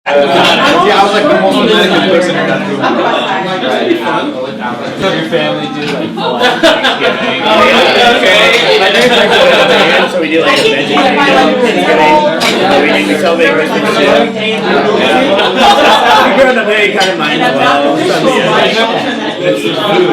Yeah, I was like the most American person in that group. So your family do like Thanksgiving. Oh yeah, okay. My dad's like a band, so we do like a veggie Thanksgiving. We celebrate Christmas too. We grew up very kind of mindful. It's food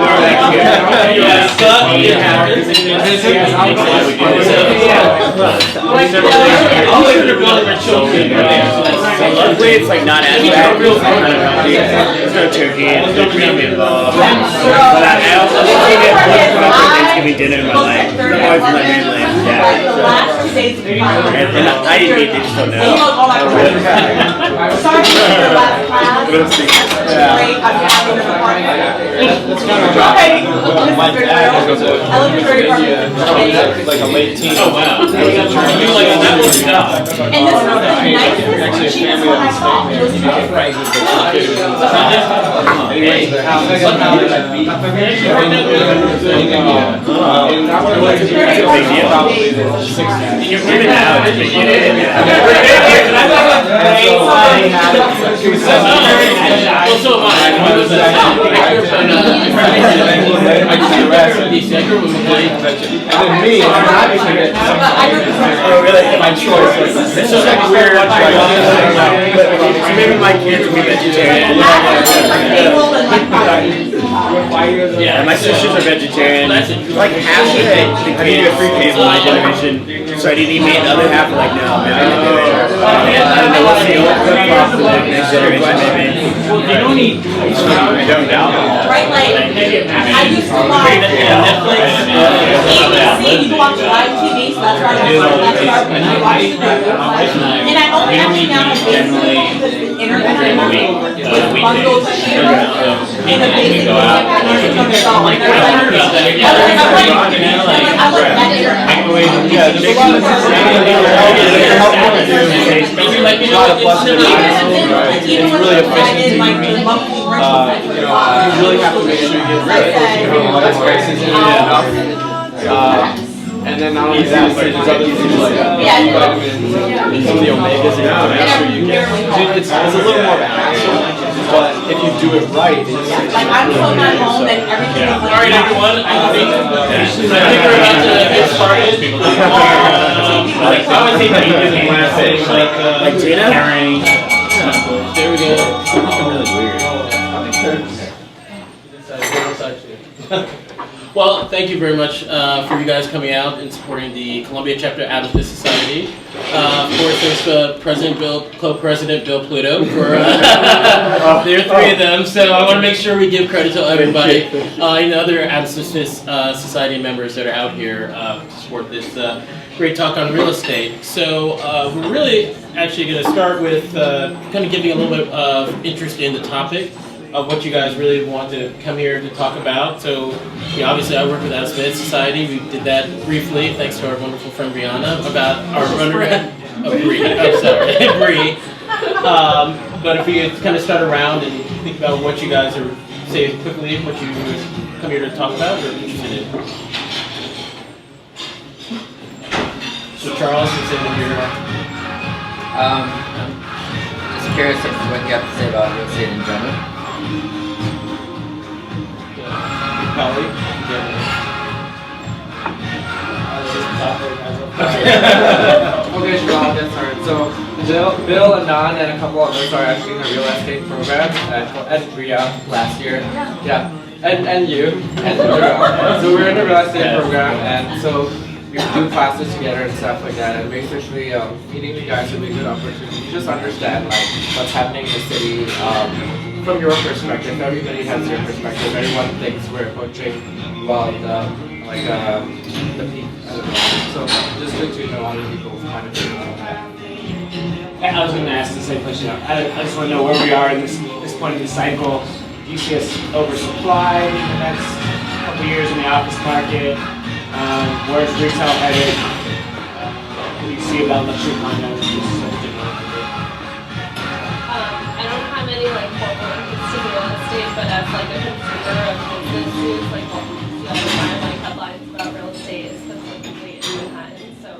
luckily it's like not as bad. There's no turkey and there's no cream involved. But I also get Thanksgiving dinner in my life. I'm always with my family. Yeah. And I didn't eat, they just don't know. It's kind of my dad was like a late teen. Oh wow. You like a network stuff. And this was the nicest, cheapest one I saw. It was My choice. It's just like weird. Maybe my kids will be vegetarian. Yeah, my sisters are vegetarian. Like half of it, the community of my generation. So I didn't eat meat. The other half are like, no, man, I didn't do it. I don't know what's the old cook for the next generation, maybe. You don't eat. I don't know. right, like, I used to watch ABC, you watch live TV, so that's why I watch when I watch the news. And I only actually now have Facebook because the internet bundles share in a basic You really have to make sure you get rid of spices in enough. And then not only that, but there's other things like vitamins and some of the omegas that you have to make sure you get. It's a little more of a hassle, but if you do it right, it's like I'm so not home that everything is like. Alright everyone, I think we're about to get started. I would say like Tina? There we go. Something really weird. Well, thank you very much for you guys coming out and supporting the Columbia Chapter Abacus Society. Of course, there's President Bill, Co-President Bill Pluto. There are three of them, so I want to make sure we give credit to everybody and other Abacus Society members that are out here to support this great talk on real estate. So we're really actually going to start with kind of giving a little bit of interest in the topic of what you guys really want to come here to talk about. So, yeah, obviously I work with Adam Smith Society. We did that briefly, thanks to our wonderful friend Brianna, about our Bree. But if we could kind of start around and think about what you guys are, say quickly, what you come here to talk about or interested in. So Charles, you say that you're... Just curious of what you have to say about real estate in general. Polly? Okay, sure, I'll get started. So, Bill and Don and a couple others are actually in a real estate program at RIA last year. Yeah, and you. So we're in a real estate program, and so we do classes together and stuff like that. And basically, meeting you guys would be a good opportunity to just understand like what's happening in the city from your perspective. Everybody has their perspective. Everyone thinks we're approaching well the peak. I don't know. So just good to know other people's kind of view on that. I was going to ask the same question. I just want to know where we are in this point in the cycle. Do you see us oversupplied in the next couple years in the office market? Where's retail headed? What do you see about luxury condos? I don't have any like formal interest in real estate, but as like a consumer of business news, like all the other like headlines about real estate is specifically in Manhattan. So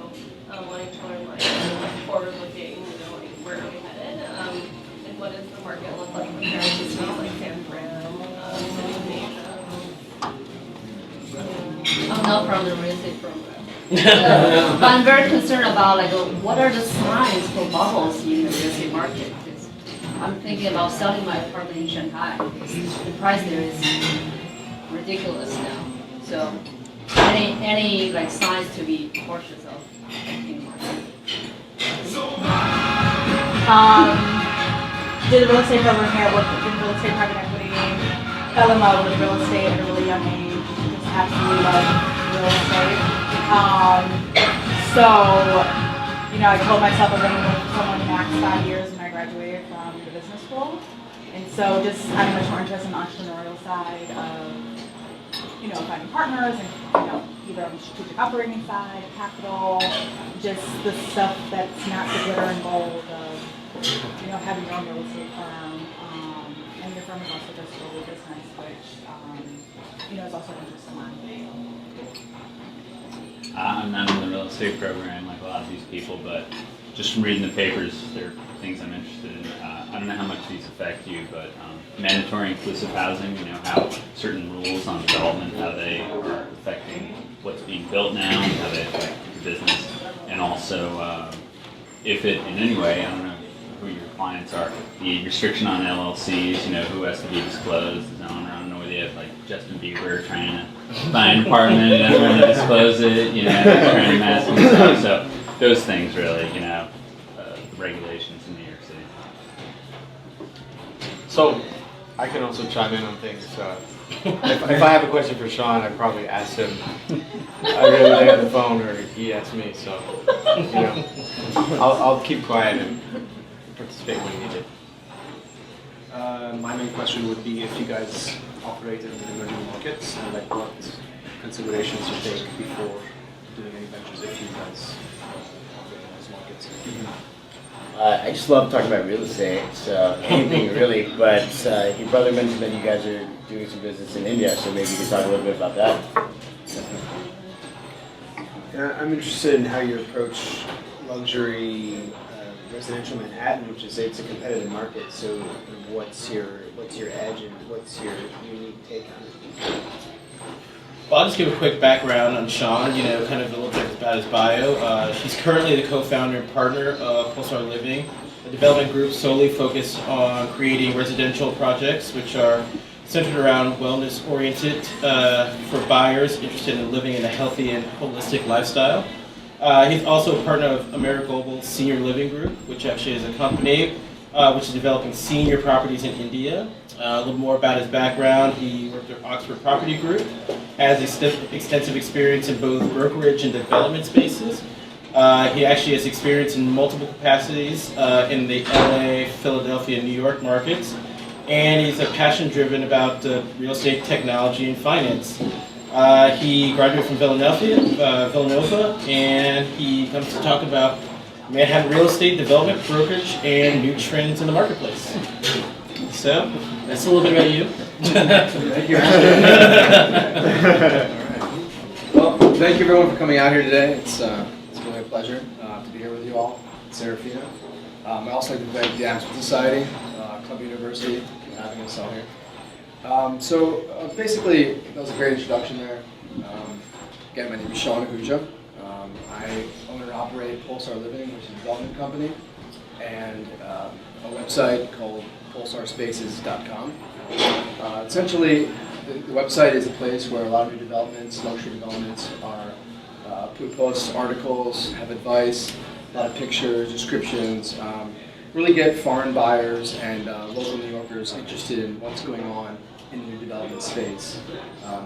wanting to learn like forward looking, like where are we headed? And what does the market look like compared to cities like San Fran, I'm not from the real estate program. But I'm very concerned about like what are the signs for bubbles in the real estate market. Because I'm thinking about selling my apartment in Shanghai. The price there is ridiculous now. So any like signs to be cautious of in the market. Did a real estate program here, worked in real estate private equity, fell in love with real estate at a really young age, just absolutely love real estate. So, I told myself I was going to work for someone max 5 years when I graduated from the business school. And so just I'm much more interested in the entrepreneurial side of, finding partners and, either on the strategic operating side, capital, just the stuff that's not the glitter and gold of, having your own real estate firm. And your firm is also just a really business, which, is also an interest of mine. I'm not in the real estate program like a lot of these people, but just from reading the papers, there are things I'm interested in. I don't know how much these affect you, but mandatory inclusive housing, how certain rules on development, how they are affecting what's being built now, and how they affect your business, and also if it in any way, I don't know who your clients are, the restriction on LLCs, who has to be disclosed, the owner, I don't know whether you have like Justin Bieber trying to buy an apartment and doesn't want to disclose it, trying to mask himself, so those things really, the regulations in New York City. So, I can also chime in on things. If I have a question for Shaun, I'd probably ask him either on the phone or he asks me. So, I'll keep quiet and participate when needed. My main question would be if you guys operated in emerging markets and like what considerations you take before doing any ventures if you guys operate in those markets. I just love talking about real estate, so anything really, but your brother mentioned that you guys are doing some business in India, so maybe you could talk a little bit about that. I'm interested in how you approach luxury residential Manhattan, which is it's a competitive market, so what's your edge and what's your unique take on it? Well, I'll just give a quick background on Shaun, kind of a little bit about his bio. He's currently the co-founder and partner of Pulsar Living, a development group solely focused on creating residential projects which are centered around wellness-oriented for buyers interested in living in a healthy and holistic lifestyle. He's also a partner of AmeriGlobal Senior Living Group, which actually is a company which is developing senior properties in India. A little more about his background. He worked at Oxford Property Group, has extensive experience in both brokerage and development spaces. He actually has experience in multiple capacities in the LA, Philadelphia, and New York markets. And he's a passion driven about real estate technology and finance. He graduated from Villanova, and he comes to talk about Manhattan real estate development, brokerage, and new trends in the marketplace. So, that's a little bit about you. Thank you. Well, thank you everyone for coming out here today. It's really a pleasure to be here with you all at Serafina. I also like to thank the Aspen Society, Columbia University for having us all here. Basically, that was a great introduction there. Again, my name is Shaun Ahuja. I own and operate Pulsar Living, which is a development company, and a website called pulsarspaces.com. Essentially, the website is a place where a lot of new developments, luxury developments, are post articles, have advice, a lot of pictures, descriptions, really get foreign buyers and local New Yorkers interested in what's going on in the new development space.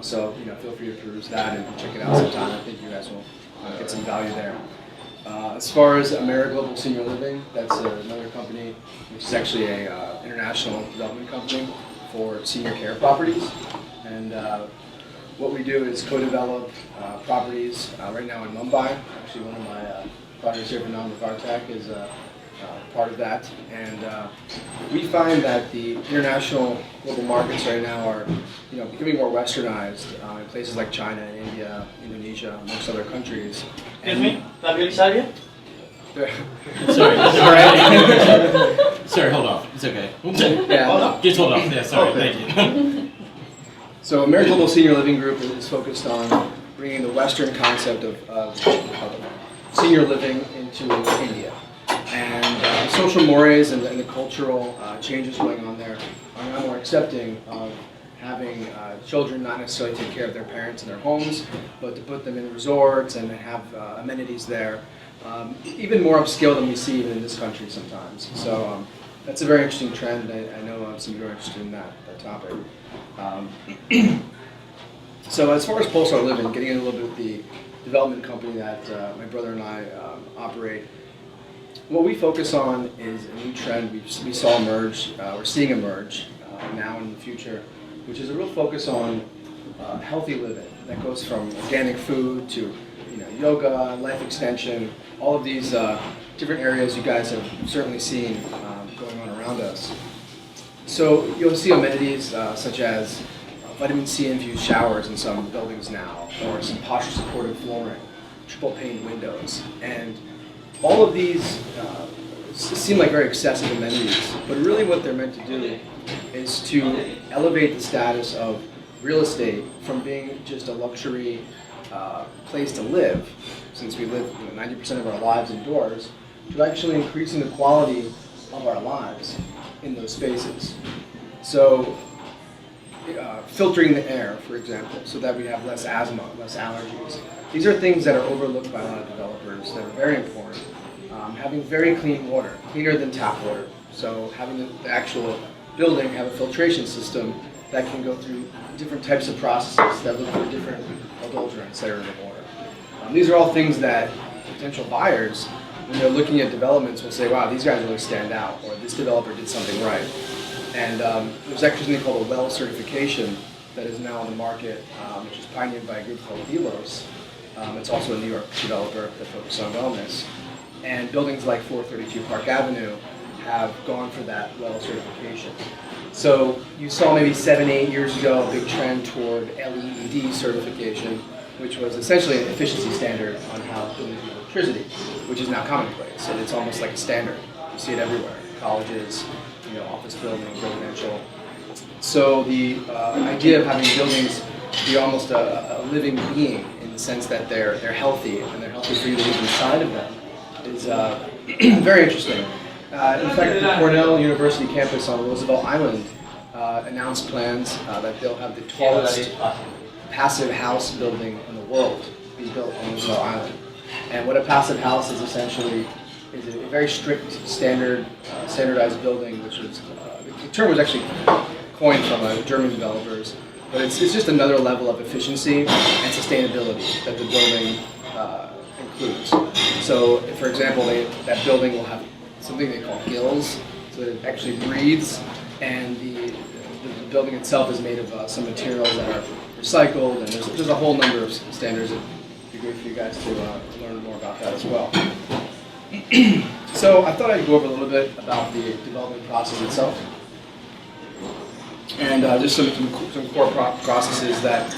Feel free to peruse that and check it out sometime. I think you guys will get some value there. As far as AmeriGlobal Senior Living, that's another company which is actually a international development company for senior care properties. And what we do is co-develop properties right now in Mumbai. Actually, one of my partners here, Vinod Vartak, is part of that. And we find that the international global markets right now are becoming more westernized in places like China and India, Indonesia, amongst other countries. Excuse me? Sorry. Sir, hold off. It's okay. Yeah. Just hold off. Yeah, sorry. Thank you. So American Global Senior Living Group is focused on bringing the Western concept of senior living into India. And social mores and the cultural changes going on there are now more accepting of having children not necessarily take care of their parents in their homes, but to put them in resorts and have amenities there. Even more upscale than we see even in this country sometimes. So that's a very interesting trend. I know some of you are interested in that topic. So as far as Pulsar Living, getting into a little bit of the development company that my brother and I operate, what we focus on is a new trend we saw emerge, we're seeing emerge now and in the future, which is a real focus on healthy living that goes from organic food to yoga, life extension, all of these different areas you guys have certainly seen going on around us. So you'll see amenities such as vitamin C infused showers in some buildings now, or some posture supported flooring, triple pane windows, and all of these seem like very excessive amenities, but really what they're meant to do is to elevate the status of real estate from being just a luxury place to live, since we live 90% of our lives indoors, to actually increasing the quality of our lives in those spaces. So filtering the air, for example, so that we have less asthma, less allergies. These are things that are overlooked by a lot of developers that are very important. Having very clean water, cleaner than tap water. So having the actual building have a filtration system that can go through different types of processes that look for different adulterants that are in the water. These are all things that potential buyers, when they're looking at developments, will say, wow, these guys really stand out, or this developer did something right. And there's actually something called a WELL certification that is now on the market, which is pioneered by a group called Delos. It's also a New York developer that focuses on wellness. And buildings like 432 Park Avenue have gone for that WELL certification. So you saw maybe 7-8 years ago a big trend toward LEED certification, which was essentially an efficiency standard on how buildings use electricity, which is now commonplace, and it's almost like a standard. You see it everywhere, colleges, office buildings, residential. So the idea of having buildings be almost a living being in the sense that they're healthy and they're healthy for you to live inside of them is very interesting. In fact, the Cornell University campus on Roosevelt Island announced plans that they'll have the tallest passive house building in the world be built on Roosevelt Island. And what a passive house is essentially is a very strict standardized building, which was the term was actually coined from German developers, but it's just another level of efficiency and sustainability that the building includes. So, for example, that building will have something they call gills, so that it actually breathes, and the building itself is made of some materials that are recycled, and there's a whole number of standards. It'd be great for you guys to learn more about that as well. So I thought I'd go over a little bit about the development process itself, and just some core processes that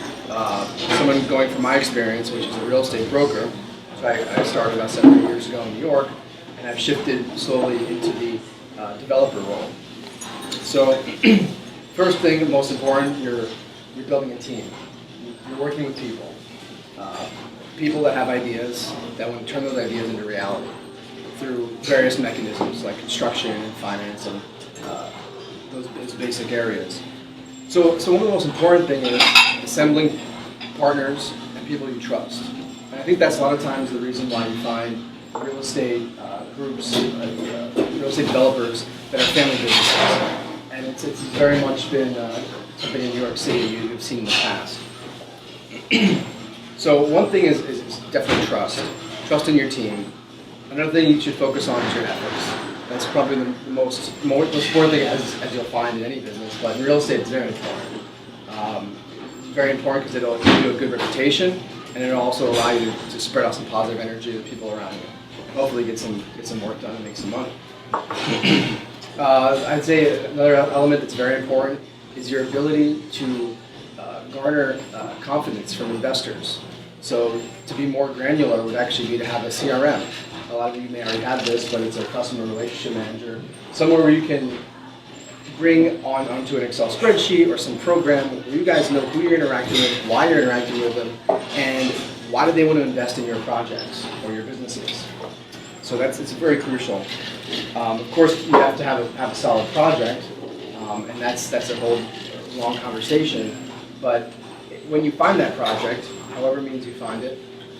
someone going from my experience, which is a real estate broker. So I started about 7 years ago in New York, and I've shifted slowly into the developer role. So first thing, most important, you're building a team. You're working with people. People that have ideas, that want to turn those ideas into reality through various mechanisms like construction and finance and those basic areas. So one of the most important things is assembling partners and people you trust. And I think that's a lot of times the reason why you find real estate groups, real estate developers that are family businesses. And it's very much been something in New York City you've seen in the past. So one thing is definitely trust. Trust in your team. Another thing you should focus on is your ethics. That's probably the most important thing as you'll find in any business, but in real estate it's very important. It's very important because it'll give you a good reputation, and it'll also allow you to spread out some positive energy to the people around you. Hopefully get some work done and make some money. I'd say another element that's very important is your ability to garner confidence from investors. So to be more granular would actually be to have a CRM. A lot of you may already have this, but it's a customer relationship manager. Somewhere where you can bring onto an Excel spreadsheet or some program where you guys know who you're interacting with, why you're interacting with them, and why do they want to invest in your projects or your businesses. So it's very crucial. Of course, you have to have a solid project, and that's a whole long conversation. But when you find that project, however means you find it,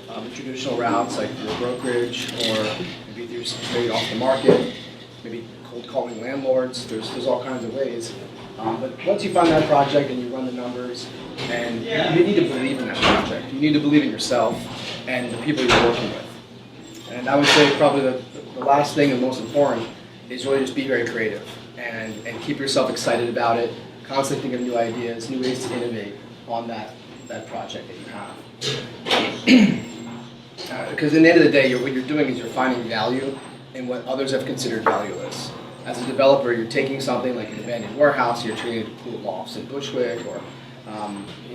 the traditional routes like through a brokerage or maybe through straight off the market, maybe cold calling landlords, there's all kinds of ways. But once you find that project and you run the numbers, and you need to believe in that project. You need to believe in yourself and the people you're working with. And I would say probably the last thing and most important is really just be very creative and keep yourself excited about it. Constantly think of new ideas, new ways to innovate on that project that you have. Because in the end of the day, what you're doing is you're finding value in what others have considered valueless. As a developer, you're taking something like an abandoned warehouse, you're turning it into cool lofts in Bushwick, or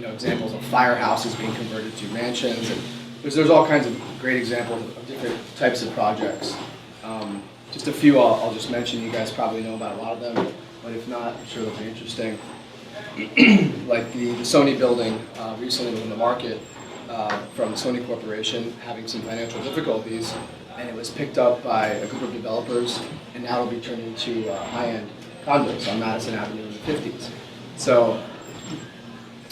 examples of firehouses being converted to mansions. And there's all kinds of great examples of different types of projects. Just a few I'll just mention. You guys probably know about a lot of them, but if not, I'm sure they'll be interesting. Like the Sony building recently was in the market from the Sony Corporation having some financial difficulties, and it was picked up by a group of developers, and now it'll be turned into high-end condos on Madison Avenue in the 50s. So,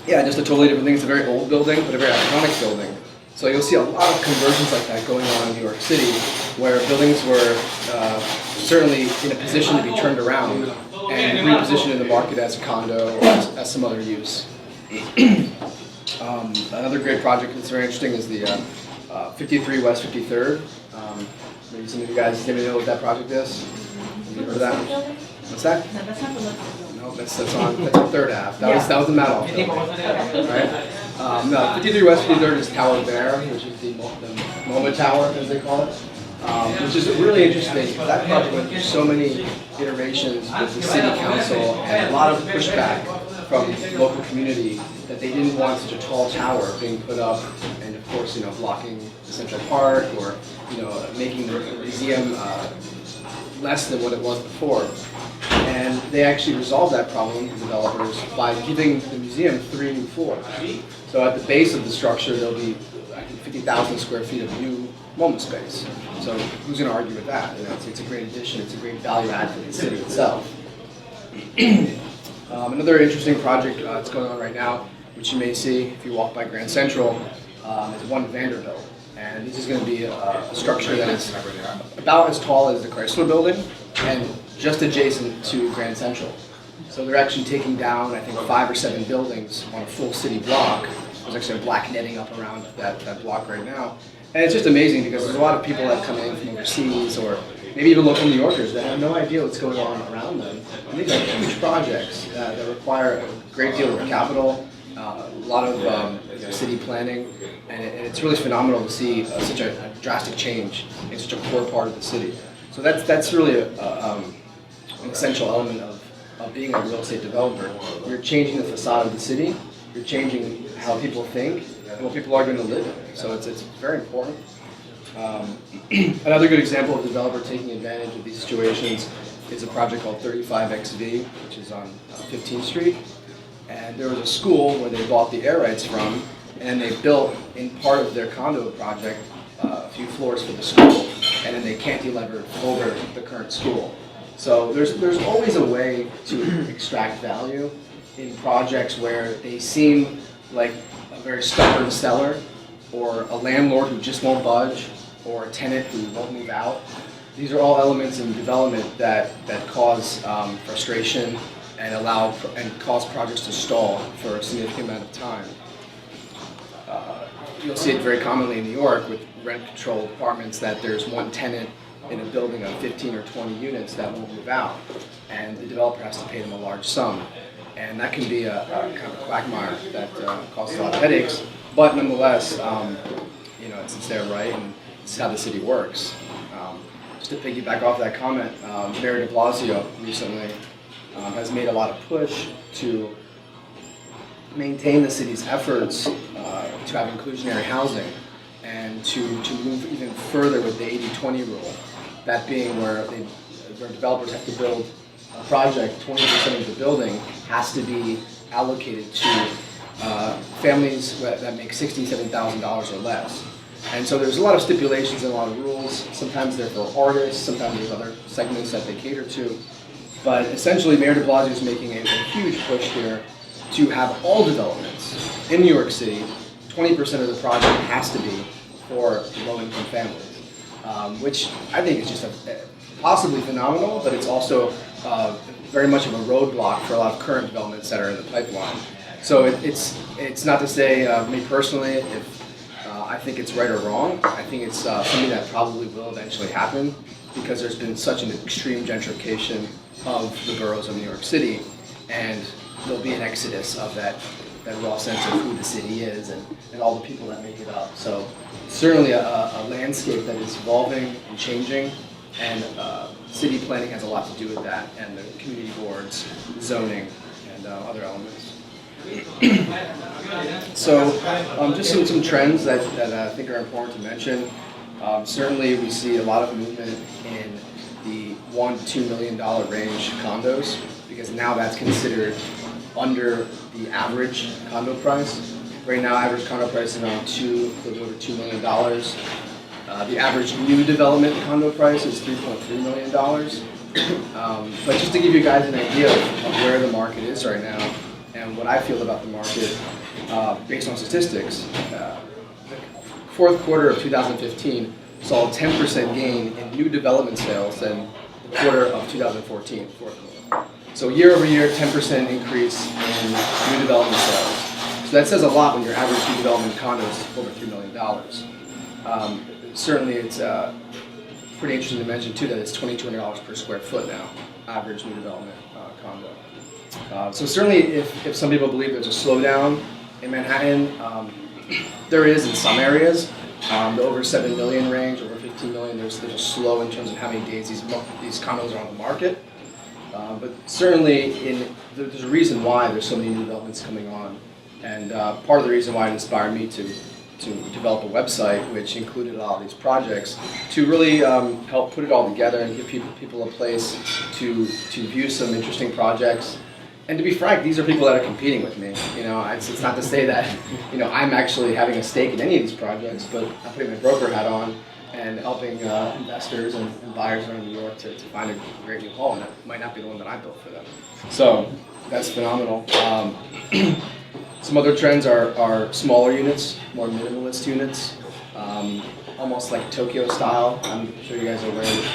yeah, just a totally different thing. It's a very old building, but a very iconic building. So you'll see a lot of conversions like that going on in New York City, where buildings were certainly in a position to be turned around and repositioned in the market as a condo or as some other use. Another great project that's very interesting is the 53 West 53rd. Maybe some of you guys maybe know what that project is. Have you heard of that? What's that? No, that's on Third Ave. That was the Madoff building. Right? No, 53 West 53rd is Tower Bear, which is the MoMA Tower, as they call it. Which is really interesting because that project went through so many iterations with the city council and a lot of pushback from the local community that they didn't want such a tall tower being put up, and of course, blocking the Central Park or making the museum less than what it was before. And they actually resolved that problem, the developers, by giving the museum 3 new floors. So at the base of the structure, there'll be, I think, 50,000 square feet of new MoMA space. So who's going to argue with that? It's a great addition. It's a great value add for the city itself. Another interesting project that's going on right now, which you may see if you walk by Grand Central, is One Vanderbilt. And this is going to be a structure that is about as tall as the Chrysler Building and just adjacent to Grand Central. So they're actually taking down, I think, 5 or 7 buildings on a full city block. There's actually a black netting up around that block right now. And it's just amazing because there's a lot of people that come in from overseas or maybe even local New Yorkers that have no idea what's going on around them. And these are huge projects that require a great deal of capital, a lot of city planning, and it's really phenomenal to see such a drastic change in such a core part of the city. So that's really an essential element of being a real estate developer. You're changing the facade of the city, you're changing how people think, and what people are going to live in. So it's very important. Another good example of a developer taking advantage of these situations is a project called 35XV, which is on 15th Street. And there was a school where they bought the air rights from, and they built, in part of their condo project, a few floors for the school, and then they cantilevered over the current school. So there's always a way to extract value in projects where they seem like a very stubborn seller, or a landlord who just won't budge, or a tenant who won't move out. These are all elements in development that cause frustration and cause projects to stall for a significant amount of time. You'll see it very commonly in New York with rent-controlled apartments that there's one tenant in a building of 15 or 20 units that won't move out, and the developer has to pay them a large sum. And that can be a kind of quagmire that causes a lot of headaches, but nonetheless, it's their right, and it's how the city works. Just to piggyback off that comment, Mayor de Blasio recently has made a lot of push to maintain the city's efforts to have inclusionary housing and to move even further with the 80-20 rule. That being where developers have to build a project, 20% of the building has to be allocated to families that make $67,000 or less. And so there's a lot of stipulations and a lot of rules. Sometimes they're for artists, sometimes there's other segments that they cater to. But essentially, Mayor de Blasio is making a huge push here to have all developments in New York City, 20% of the project has to be for low-income families, which I think is just possibly phenomenal, but it's also very much of a roadblock for a lot of current developments that are in the pipeline. So it's not to say, me personally, if I think it's right or wrong. I think it's something that probably will eventually happen because there's been such an extreme gentrification of the boroughs of New York City, and there'll be an exodus of that raw sense of who the city is and all the people that make it up. So certainly a landscape that is evolving and changing, and city planning has a lot to do with that, and the community boards, zoning, and other elements. So just some trends that I think are important to mention. Certainly we see a lot of movement in the $1 to $2 million range condos, because now that's considered under the average condo price. Right now, average condo price is around over $2 million. The average new development condo price is $3.3 million. But just to give you guys an idea of where the market is right now, and what I feel about the market based on statistics, the fourth quarter of 2015 saw a 10% gain in new development sales than the quarter of 2014, fourth quarter. So year over year, 10% increase in new development sales. So that says a lot when your average new development condo is over $3 million. Certainly it's pretty interesting to mention too that it's $2,200 per square foot now, average new development condo. So certainly if some people believe there's a slowdown in Manhattan, there is in some areas. The over 7 million range, over 15 million, there's a slow in terms of how many days these condos are on the market. But certainly there's a reason why there's so many new developments coming on. And part of the reason why it inspired me to develop a website which included a lot of these projects to really help put it all together and give people a place to view some interesting projects. And to be frank, these are people that are competing with me. You know, it's not to say that I'm actually having a stake in any of these projects, but I'm putting my broker hat on and helping investors and buyers around New York to find a great new home that might not be the one that I built for them. So that's phenomenal. Some other trends are smaller units, more minimalist units, almost like Tokyo style. I'm sure you guys are aware.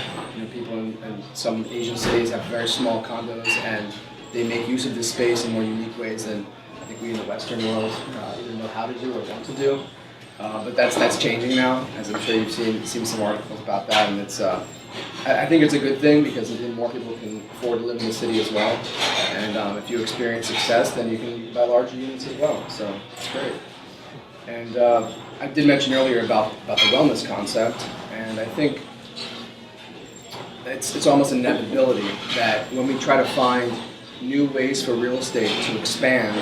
People in some Asian cities have very small condos, and they make use of this space in more unique ways than I think we in the Western world either know how to do or want to do. But that's changing now, as I'm sure you've seen some articles about that, and it's I think it's a good thing because then more people can afford to live in the city as well. And if you experience success, then you can buy larger units as well. So it's great. And I did mention earlier about the wellness concept, and I think it's almost an inevitability that when we try to find new ways for real estate to expand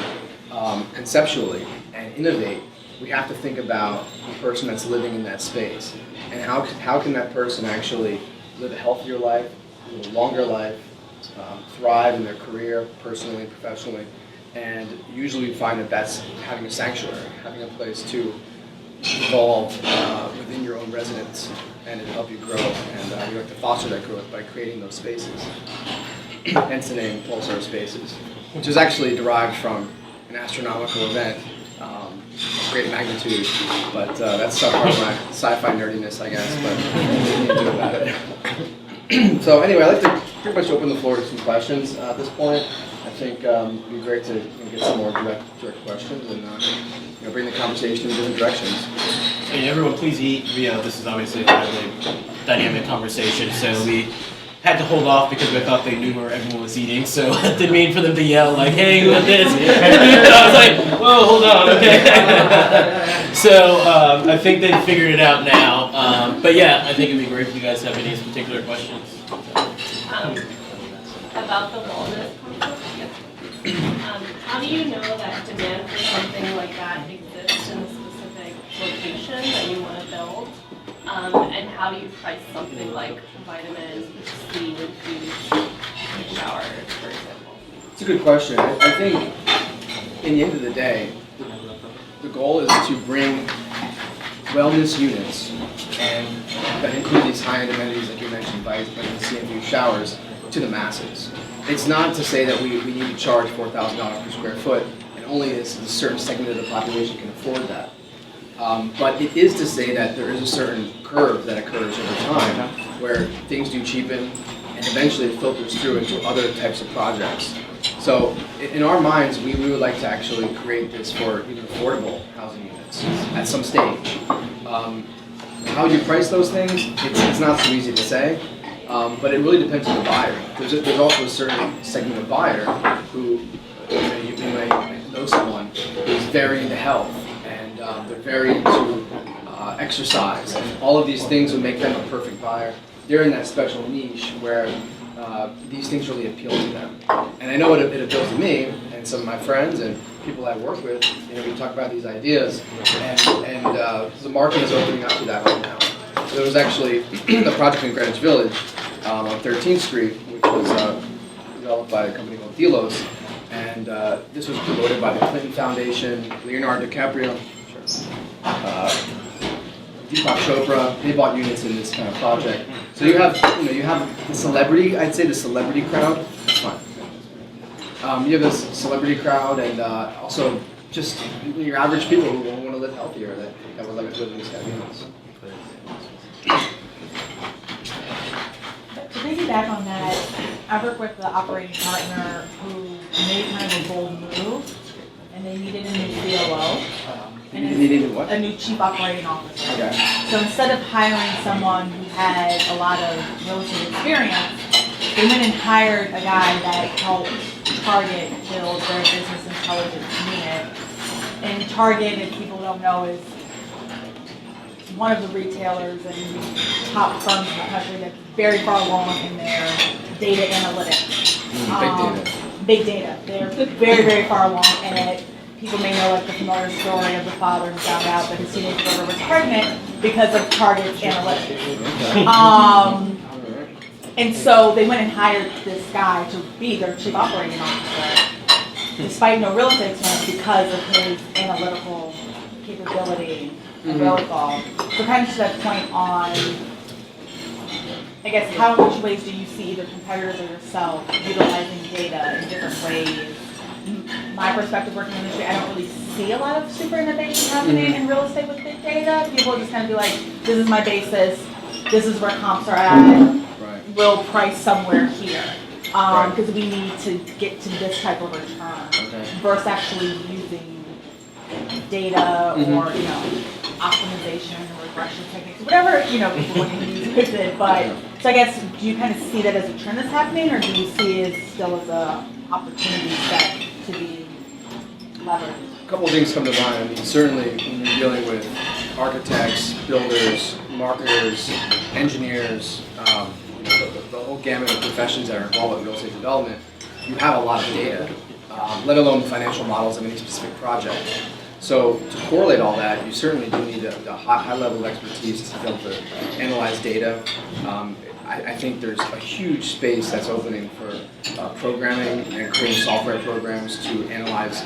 conceptually and innovate, we have to think about the person that's living in that space and how can that person actually live a healthier life, live a longer life, thrive in their career personally and professionally. And usually we find that that's having a sanctuary, having a place to evolve within your own residence and to help you grow. And we like to foster that growth by creating those spaces. Hence the name Pulsar Spaces, which is actually derived from an astronomical event of great magnitude, but that's part of my sci-fi nerdiness, I guess, but what can you do about it? So anyway, I'd like to pretty much open the floor to some questions at this point. I think it'd be great to get some more direct questions and bring the conversation in different directions. And everyone, please eat. This is obviously a really dynamic conversation, so we had to hold off because we thought they knew where everyone was eating, so it didn't mean for them to yell like, "Hey, who is this?" I was like, "Whoa, hold on, okay." So I think they figured it out now. But yeah, I think it'd be great if you guys have any particular questions. About the wellness concept, how do you know that demand for something like that exists in a specific subdivision that you want to build? And how do you price something like vitamin C infused shower, for example? It's a good question. I think in the end of the day, the goal is to bring wellness units and that include these high-end amenities like you mentioned, vitamin C infused showers, to the masses. It's not to say that we need to charge $4,000 per square foot and only a certain segment of the population can afford that. But it is to say that there is a certain curve that occurs over time where things do cheapen and eventually it filters through into other types of projects. So in our minds, we would like to actually create this for even affordable housing units at some stage. How you price those things, it's not so easy to say, but it really depends on the buyer. There's also a certain segment of buyer who, you may know someone who's very into health and they're very into exercise. And all of these things would make them a perfect buyer. They're in that special niche where these things really appeal to them. And I know it appeals to me and some of my friends and people I work with. We talk about these ideas, and the market is opening up to that right now. There was actually a project in Greenwich Village on 13th Street, which was developed by a company called Delos, and this was promoted by the Clinton Foundation, Leonardo DiCaprio, Deepak Chopra. They bought units in this kind of project. So you have the celebrity, I'd say the celebrity crowd. That's fine. You have this celebrity crowd, and also just your average people who want to live healthier that would like to live in these kind of units. To piggyback on that, I work with the operating partner who made kind of a bold move, and they needed a new COO. And they needed what? A new chief operating officer. Okay. So instead of hiring someone who had a lot of real estate experience, they went and hired a guy that helped Target build their business intelligence unit. And Target, if people don't know, is one of the retailers and top firms in the country that's very far along in their data analytics. Big data. They're very, very far along in it. People may know like the familiar story of the father who found out that his teenage daughter was pregnant because of Target's analytics. And so they went and hired this guy to be their chief operating officer, despite no real estate experience, because of his analytical capability and wherewithal. So kind of to that point on, I guess, how much ways do you see either competitors or yourself utilizing data in different ways? My perspective working in the industry, I don't really see a lot of super innovation happening in real estate with big data. People just kind of be like, this is my basis, this is where comps are at, we'll price somewhere here. Because we need to get to this type of return versus actually using data or, optimization or regression techniques, whatever, people want to use with it. But, so I guess, do you kind of see that as a trend that's happening, or do you see it still as a opportunity set to be leveraged? A couple of things come to mind. I mean, certainly when you're dealing with architects, builders, marketers, engineers, the whole gamut of professions that are involved in real estate development, you have a lot of data, let alone financial models of any specific project. So to correlate all that, you certainly do need a high level of expertise to be able to analyze data. I think there's a huge space that's opening for programming and creating software programs to analyze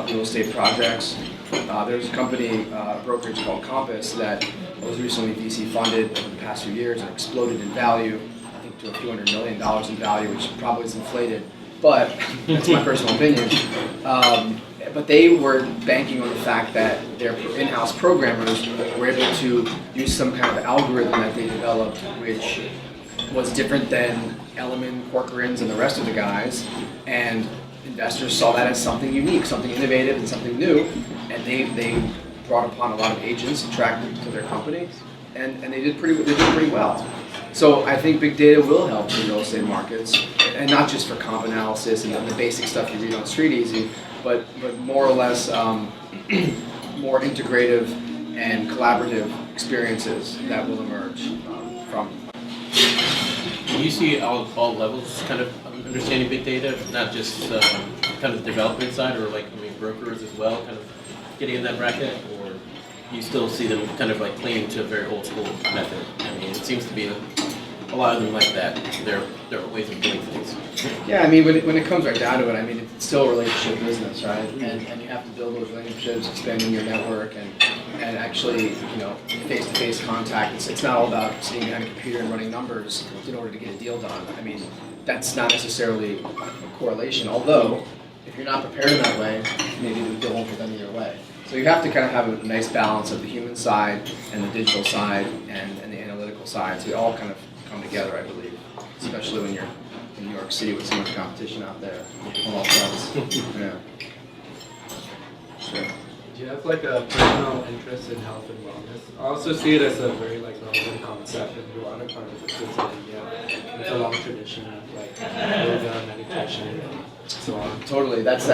real estate projects. There's a company, Brokerage called Compass, that was recently VC funded over the past few years and exploded in value, I think to a few $100 million in value, which probably is inflated, but that's my personal opinion. But they were banking on the fact that their in-house programmers were able to use some kind of algorithm that they developed, which was different than Elliman, Corcoran's, and the rest of the guys, and investors saw that as something unique, something innovative, and something new, and they brought upon a lot of agents attracted to their company, and they did pretty well. So I think big data will help the real estate markets, and not just for comp analysis and the basic stuff you read on Street Easy, but more or less more integrative and collaborative experiences that will emerge from. Do you see all levels kind of understanding big data, not just kind of the development side, or brokers as well, kind of getting in that bracket, or? you still see them kind of like clinging to a very old school method. I mean, it seems to be a lot of them like that. Their ways of doing things. Yeah, I mean, when it comes right down to it, I mean, it's still a relationship business, right? And you have to build those relationships, expanding your network, and actually, face-to-face contact. It's not all about sitting behind a computer and running numbers in order to get a deal done. I mean, that's not necessarily a correlation, although if you're not prepared in that way, maybe the deal won't get done either way. So you have to kind of have a nice balance of the human side and the digital side and the analytical side. So they all kind of come together, I believe, especially when you're in New York City with so much competition out there on all fronts. Yeah. Sure. Do you have like a personal interest in health and wellness? I also see it as a very relevant concept in a lot of parts of business in India. There's a long tradition of like yoga, meditation, and so on. Totally. That's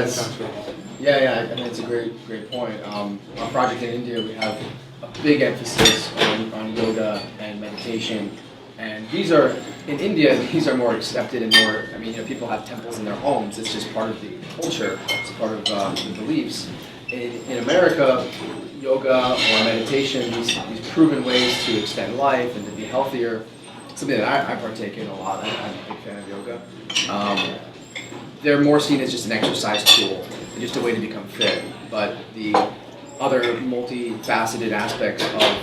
yeah. I mean, it's a great point. Our project in India, we have a big emphasis on yoga and meditation. And these are, in India, these are more accepted and more, I mean, people have temples in their homes. It's just part of the culture. It's part of the beliefs. In America, yoga or meditation, these proven ways to extend life and to be healthier, something that I partake in a lot. I'm a big fan of yoga. They're more seen as just an exercise tool, just a way to become fit. But the other multifaceted aspects of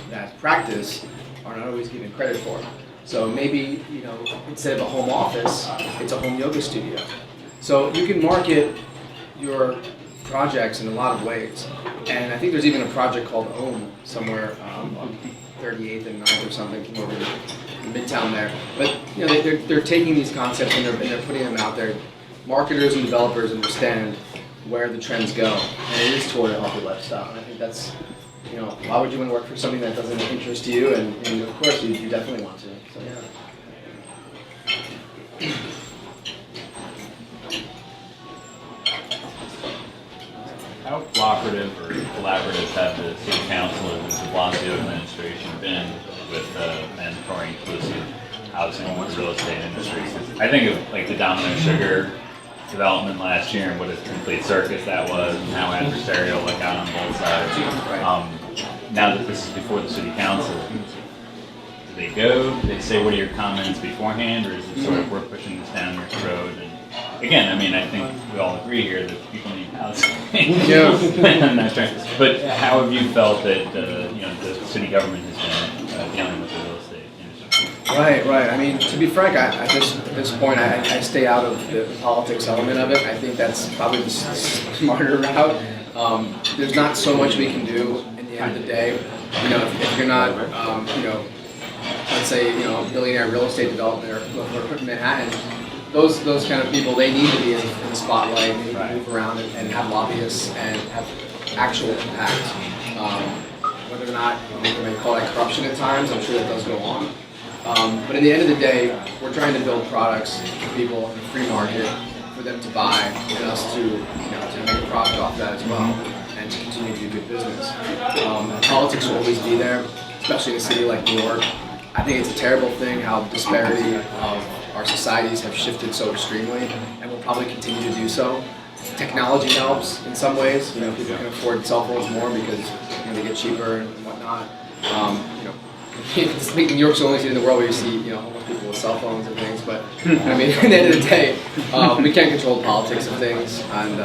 that practice are not always given credit for. So maybe, instead of a home office, it's a home yoga studio. So you can market your projects in a lot of ways. And I think there's even a project called Om somewhere on 38th and 9th or something, from over in Midtown there. But they're taking these concepts and they're putting them out there. Marketers and developers understand where the trends go, and it is toward a healthy lifestyle. And I think that's, why would you want to work for something that doesn't interest you? And of course, you definitely want to. So yeah. How cooperative or collaborative have the City Council and the de Blasio administration been with mandatory inclusive housing in the real estate industry? I think of like the Domino Sugar development last year and what a complete circus that was and how adversarial it got on both sides. Now that this is before the City Council, do they go? Do they say, what are your comments beforehand, or is it sort of we're pushing this down your throat? And again, I mean, I think we all agree here that people need housing. I'm not trying, but how have you felt that the city government has been dealing with the real estate industry? Right. I mean, to be frank, at this point, I stay out of the politics element of it. I think that's probably the smarter route. There's not so much we can do. At the end of the day, if you're not, let's say, a billionaire real estate developer in Manhattan, those kind of people, they need to be in the spotlight. They need to move around and have lobbyists and have actual impact. Whether or not they may call that corruption at times, I'm sure that does go on. But at the end of the day, we're trying to build products for people in the free market, for them to buy, and us to make a profit off that as well, and to continue to do good business. Politics will always be there, especially in a city like New York. I think it's a terrible thing how the disparity of our societies have shifted so extremely, and will probably continue to do so. Technology helps in some ways. People can afford cell phones more because they get cheaper and whatnot. New York's the only city in the world where you see homeless people with cell phones and things. But I mean, at the end of the day, we can't control the politics of things, and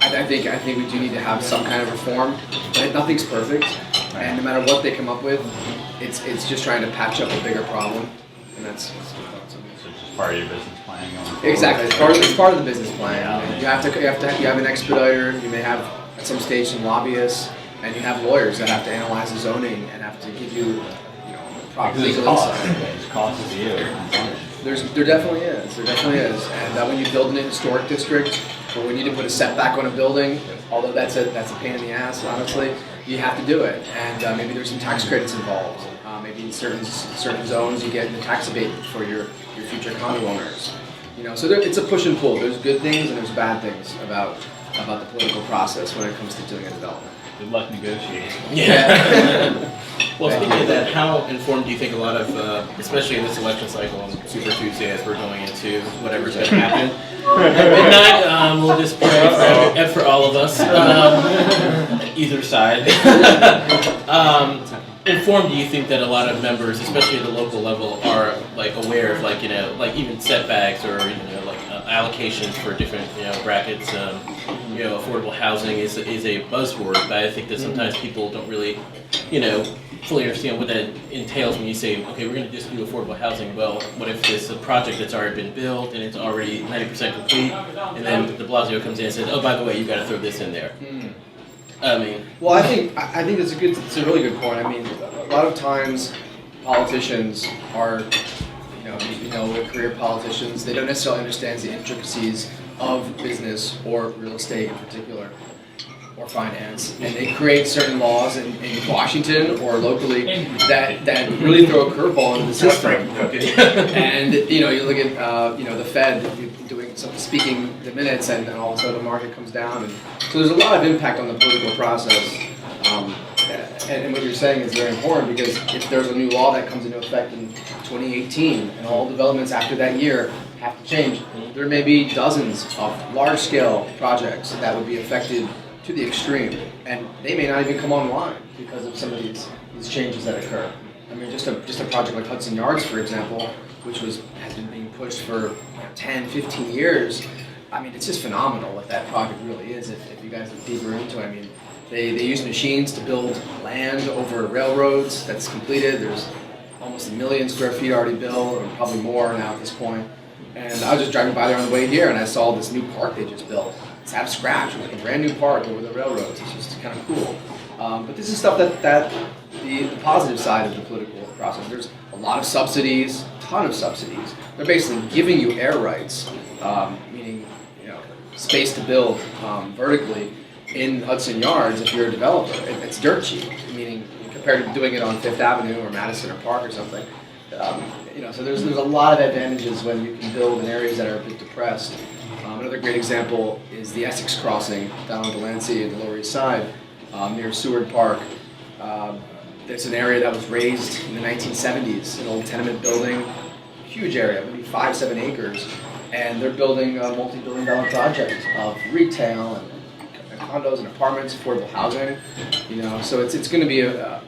I think we do need to have some kind of reform. But nothing's perfect, and no matter what they come up with, it's just trying to patch up a bigger problem, and that's just part of your business plan going forward. Exactly. It's part of the business plan. You have an expediter. You may have at some stage some lobbyists, and you have lawyers that have to analyze the zoning and have to give you proper legal insight. There's costs to you. There definitely is. And when you build in a historic district, or when you need to put a setback on a building, although that's a pain in the ass, honestly, you have to do it. And maybe there's some tax credits involved. Maybe in certain zones you get the tax abatement for your future condo owners. So it's a push and pull. There's good things and there's bad things about the political process when it comes to doing a development. Good luck negotiating. Yeah. Well, speaking of that, how informed do you think a lot of, especially in this election cycle on Super Tuesday as we're going into whatever's going to happen at midnight, we'll just pray for all of us, either side. Informed, do you think that a lot of members, especially at the local level, are like aware of like even setbacks or like allocations for different brackets? Affordable housing is a buzzword, but I think that sometimes people don't really fully understand what that entails when you say, okay, we're going to just do affordable housing. Well, what if it's a project that's already been built and it's already 90% complete, and then de Blasio comes in and says, oh, by the way, you got to throw this in there. I mean, well, I think it's a really good point. I mean, a lot of times politicians are, career politicians. They don't necessarily understand the intricacies of business or real estate in particular, or finance, and they create certain laws in Washington or locally that really throw a curveball into the system. And you look at the Fed doing some speaking the minutes, and all of a sudden the market comes down, and so there's a lot of impact on the political process. And what you're saying is very important, because if there's a new law that comes into effect in 2018 and all developments after that year have to change, there may be dozens of large-scale projects that would be affected to the extreme, and they may not even come online because of some of these changes that occur. I mean, just a project like Hudson Yards, for example, which has been being pushed for 10, 15 years. I mean, it's just phenomenal what that project really is. If you guys look deeper into it, I mean, they use machines to build land over railroads that's completed. There's almost 1 million square feet already built, or probably more now at this point. And I was just driving by there on the way here, and I saw this new park they just built. It's out of scratch, like a brand new park over the railroads. It's just kind of cool. But this is stuff that the positive side of the political process. There's a lot of subsidies, a ton of subsidies. They're basically giving you air rights, meaning space to build vertically in Hudson Yards if you're a developer. It's dirt cheap, meaning compared to doing it on Fifth Avenue or Madison or Park or something. So there's a lot of advantages when you can build in areas that are a bit depressed. Another great example is the Essex Crossing down on Delancey and the Lower East Side near Seward Park. It's an area that was raised in the 1970s, an old tenement building, huge area, maybe 5-7 acres, and they're building a multi-billion-dollar project of retail and condos and apartments, affordable housing. So it's going to be a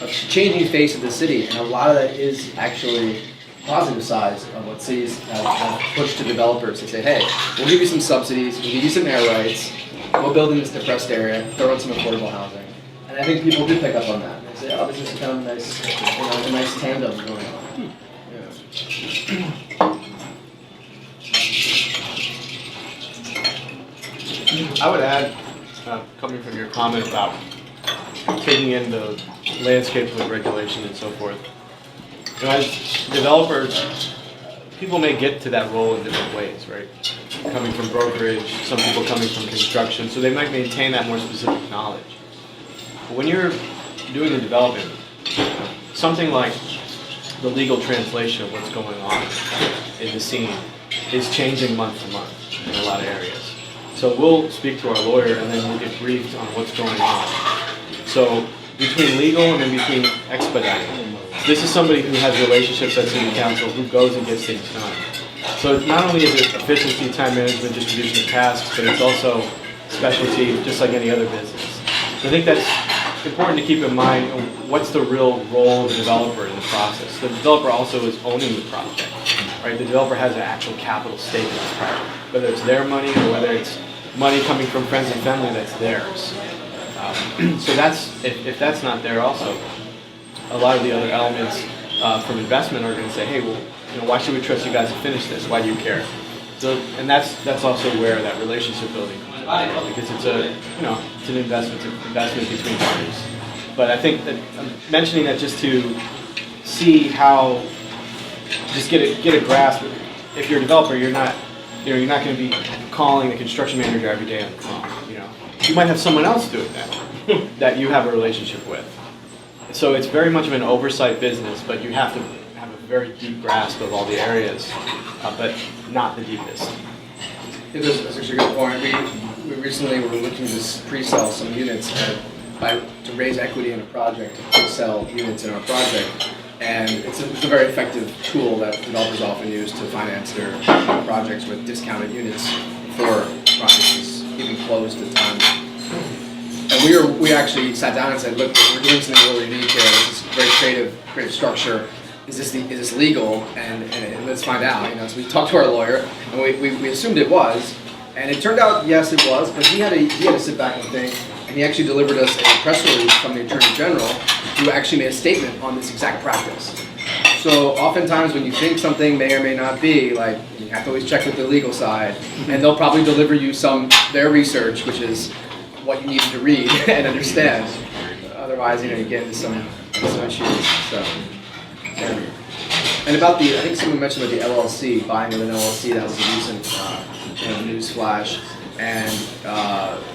changing face of the city, and a lot of that is actually positive sides of what cities have pushed to developers to say, hey, we'll give you some subsidies, we'll give you some air rights, we'll build in this depressed area, throw in some affordable housing. And I think people do pick up on that. They say, oh, this is kind of a nice tandem going on. I would add, coming from your comment about taking in the landscape with regulation and so forth, as developers, people may get to that role in different ways, right? Coming from brokerage, some people coming from construction, so they might maintain that more specific knowledge. But when you're doing the development, something like the legal translation of what's going on in the scene is changing month to month in a lot of areas. So we'll speak to our lawyer, and then we'll get briefed on what's going on. So between legal and then between expediting, this is somebody who has relationships at city council who goes and gets things done. So not only is it efficiency, time management, distribution of tasks, but it's also specialty, just like any other business. So I think that's important to keep in mind. What's the real role of the developer in the process? The developer also is owning the project, right? The developer has an actual capital stake in this project, whether it's their money or whether it's money coming from friends and family that's theirs. So that's if that's not there also, a lot of the other elements from investment are going to say, hey, well, why should we trust you guys to finish this? Why do you care? So, and that's also where that relationship building comes in, because it's it's an investment between parties. But I think that I'm mentioning that just to see how, just get a grasp. If you're a developer, you're not going to be calling the construction manager every day on the phone. You might have someone else doing that that you have a relationship with. So it's very much of an oversight business, but you have to have a very deep grasp of all the areas, but not the deepest. That's actually a good point. We recently were looking to pre-sell some units at to raise equity in a project, to sell units in our project. And it's a very effective tool that developers often use to finance their projects with discounted units before projects even closed at times. And we actually sat down and said, look, we're doing something really unique here. This is a very creative structure. Is this legal? And let's find out. You know, so we talked to our lawyer, and we assumed it was. And it turned out, yes, it was, but he had to sit back and think, and he actually delivered us a press release from the Attorney General who actually made a statement on this exact practice. So oftentimes when you think something may or may not be, like, you have to always check with the legal side, and they'll probably deliver you their research, which is what you needed to read and understand. Otherwise, you get into some issues. So, yeah. And about I think someone mentioned about the LLC, buying with an LLC, that was a recent news flash, and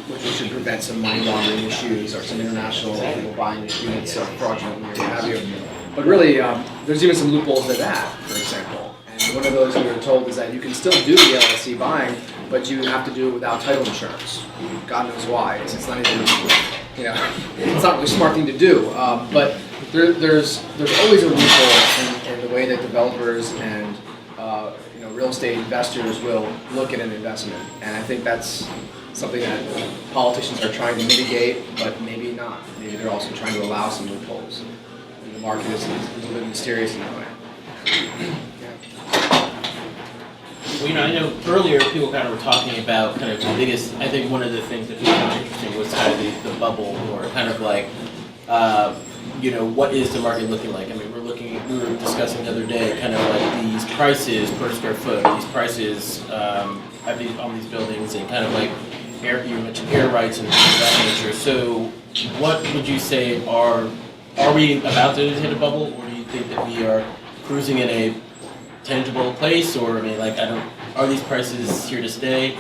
which should prevent some money laundering issues or some international people buying units fraudulently or what have you. But really, there's even some loopholes to that, for example. And one of those we were told is that you can still do the LLC buying, but you have to do it without title insurance. God knows why. It's not even, it's not really a smart thing to do. But there's always a loophole in the way that developers and real estate investors will look at an investment, and I think that's something that politicians are trying to mitigate, but maybe not. Maybe they're also trying to allow some loopholes. And the market is a little bit mysterious in that way. Well, I know earlier people kind of were talking about kind of the biggest. I think one of the things that people found interesting was kind of the bubble, or kind of like. What is the market looking like? I mean, we were discussing the other day kind of like these prices per square foot, these prices on these buildings, and kind of like you mentioned air rights and things of that nature. So what would you say are we about to hit a bubble, or do you think that we are cruising in a tangible place, or are these prices here to stay?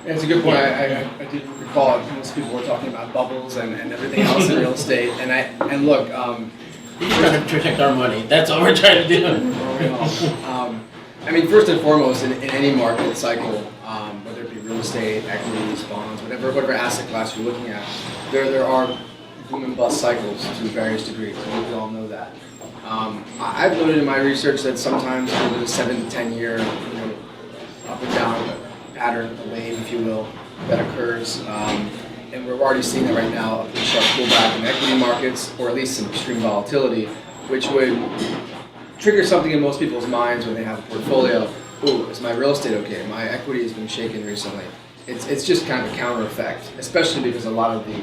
It's a good point. I did recall most people were talking about bubbles and everything else in real estate. And look, we're just trying to protect our money. That's all we're trying to do. I mean, first and foremost, in any market cycle, whether it be real estate, equities, bonds, whatever asset class you're looking at, there are boom and bust cycles to various degrees. And we all know that. I've noted in my research that sometimes there's a 7 to 10 year, up and down pattern, a wave, if you will, that occurs. And we're already seeing that right now, a pretty sharp pullback in equity markets, or at least some extreme volatility, which would trigger something in most people's minds when they have a portfolio. Ooh, is my real estate okay? My equity has been shaken recently. It's just kind of a counter effect, especially because a lot of the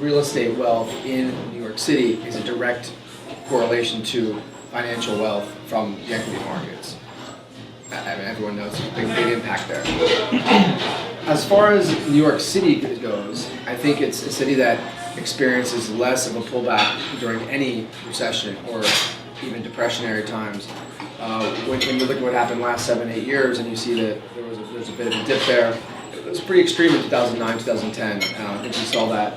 real estate wealth in New York City is a direct correlation to financial wealth from the equity markets. I mean, everyone knows there's a big impact there. As far as New York City goes, I think it's a city that experiences less of a pullback during any recession or even depressionary times. When you look at what happened last 7-8 years, and you see that there's a bit of a dip there. It was pretty extreme in 2009, 2010. I think we saw that.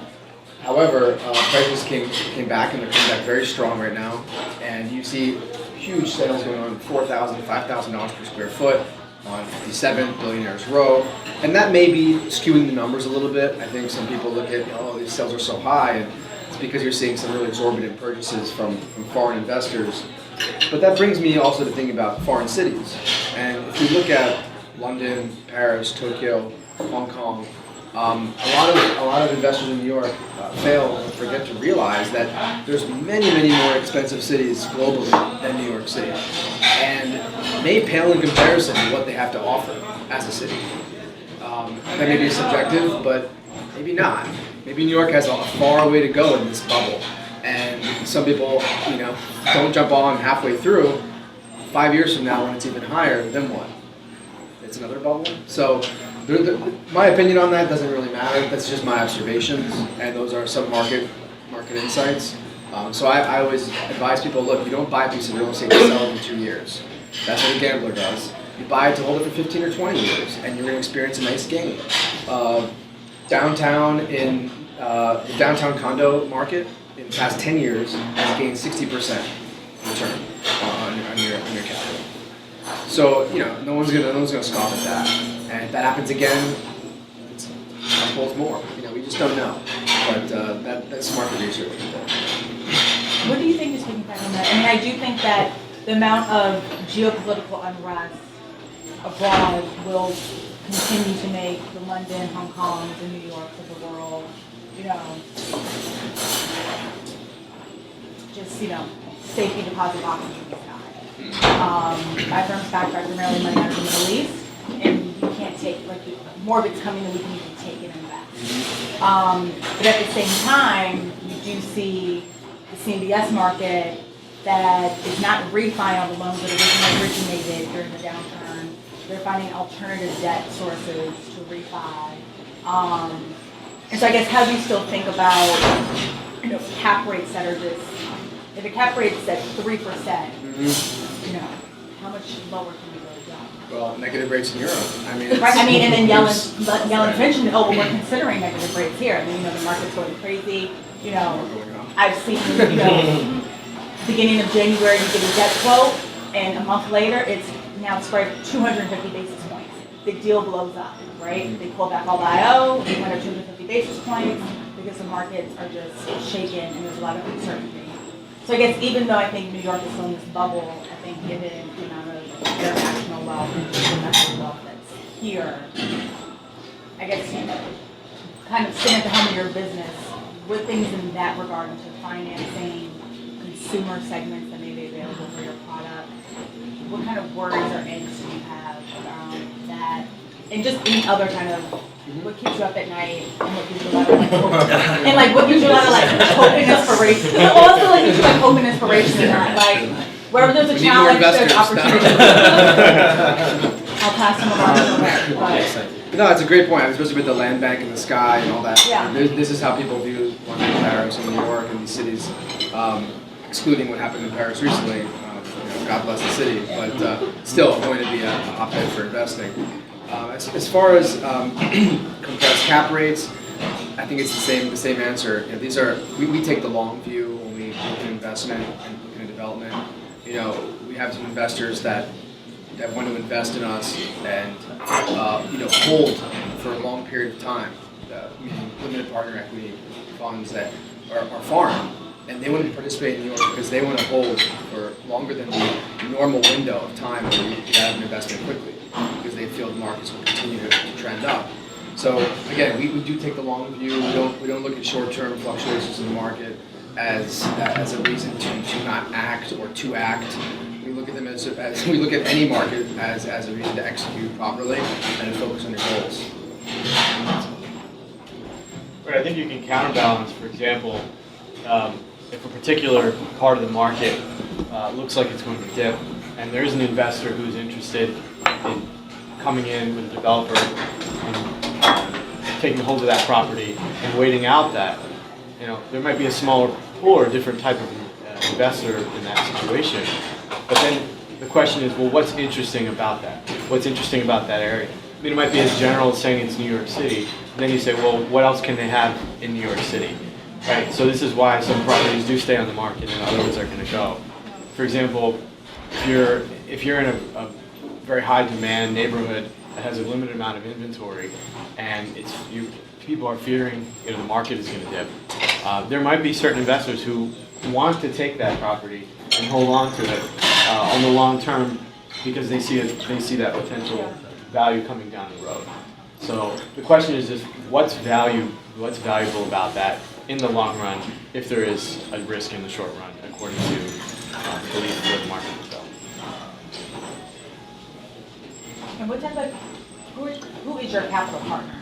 However, prices came back, and they're coming back very strong right now. And you see huge sales going on, $4,000, $5,000 per square foot on 57 Billionaires Row. And that may be skewing the numbers a little bit. I think some people look at, these sales are so high, and it's because you're seeing some really exorbitant purchases from foreign investors. But that brings me also to thinking about foreign cities. And if you look at London, Paris, Tokyo, Hong Kong, a lot of investors in New York fail or forget to realize that there's many, many more expensive cities globally than New York City, and may pale in comparison to what they have to offer as a city. That may be subjective, but maybe not. Maybe New York has a far way to go in this bubble, and some people, don't jump on halfway through. 5 years from now, when it's even higher, then what? It's another bubble. So. My opinion on that doesn't really matter. That's just my observations, and those are some market insights. So I always advise people, look, you don't buy a piece of real estate to sell it in 2 years. That's what a gambler does. You buy it to hold it for 15 or 20 years, and you're going to experience a nice gain. Downtown in the downtown condo market in the past 10 years has gained 60% return on your capital. So no one's gonna scoff at that. And if that happens again, it holds more. We just don't know. but that's market research. What do you think is taking back on that? I mean, I do think that the amount of geopolitical unrest abroad will continue to make the London, Hong Kong, the New York of the world, safety deposit boxes in the sky. My firm's backed by primarily money out of the Middle East, and you can't take, more of it's coming than we can even take and invest. But at the same time, you do see the CMBS market that is not refining on the loans that originated during the downturn. They're finding alternative debt sources to refi. And so I guess how do you still think about cap rates that are just, if a cap rate's at 3%, how much lower can we go down? Well, negative rates in Europe. And then Yellen mentioned, we're considering negative rates here. The market's going crazy. I've seen, beginning of January, you get a debt quote, and a month later, it's now spread 250 basis points. The deal blows up, right? They pull back all the IO, they went up 250 basis points because the markets are just shaken and there's a lot of uncertainty. So I guess even though I think New York is still in this bubble, I think given the amount of international wealth and domestic wealth that's here, I guess kind of staying at the helm of your business with things in that regard into financing, consumer segments that may be available for your product. What kind of worries or angst do you have around that? And just any other kind of what keeps you up at night and what gives you a lot of hope and what gives you a lot of hope and inspiration. Also gives you hope and inspiration in that. Wherever there's a challenge, there's opportunity. I'll pass them along. No, it's a great point, especially with the land bank in the sky and all that. Yeah. This is how people view London, Paris, and New York and these cities, excluding what happened in Paris recently. God bless the city, but still going to be a hotbed for investing. As far as compressed cap rates, I think it's the same answer. These are we take the long view when we look at investment and look at development. We have some investors that want to invest in us and hold for a long period of time. Limited partner equity funds that are foreign. And they want to participate in New York because they want to hold for longer than the normal window of time where you can have an investment quickly because they feel the markets will continue to trend up. So again, we do take the long view. We don't look at short-term fluctuations in the market as a reason to not act or to act. We look at them as we look at any market as a reason to execute properly and to focus on your goals. Right, I think you can counterbalance, for example, if a particular part of the market looks like it's going to dip, and there's an investor who's interested in coming in with a developer and taking hold of that property and waiting out that, there might be a smaller pool or a different type of investor in that situation. But then the question is, well, what's interesting about that? What's interesting about that area? It might be as general as saying it's New York City. And then you say, well, what else can they have in New York City? Right, so this is why some properties do stay on the market and others are going to go. For example, if you're in a very high demand neighborhood that has a limited amount of inventory, and people are fearing the market is going to dip, there might be certain investors who want to take that property and hold on to it on the long term because they see that potential value coming down the road. So the question is just what's valuable about that in the long run, if there is a risk in the short run, according to belief where the market will go. And what type of who is your capital partner?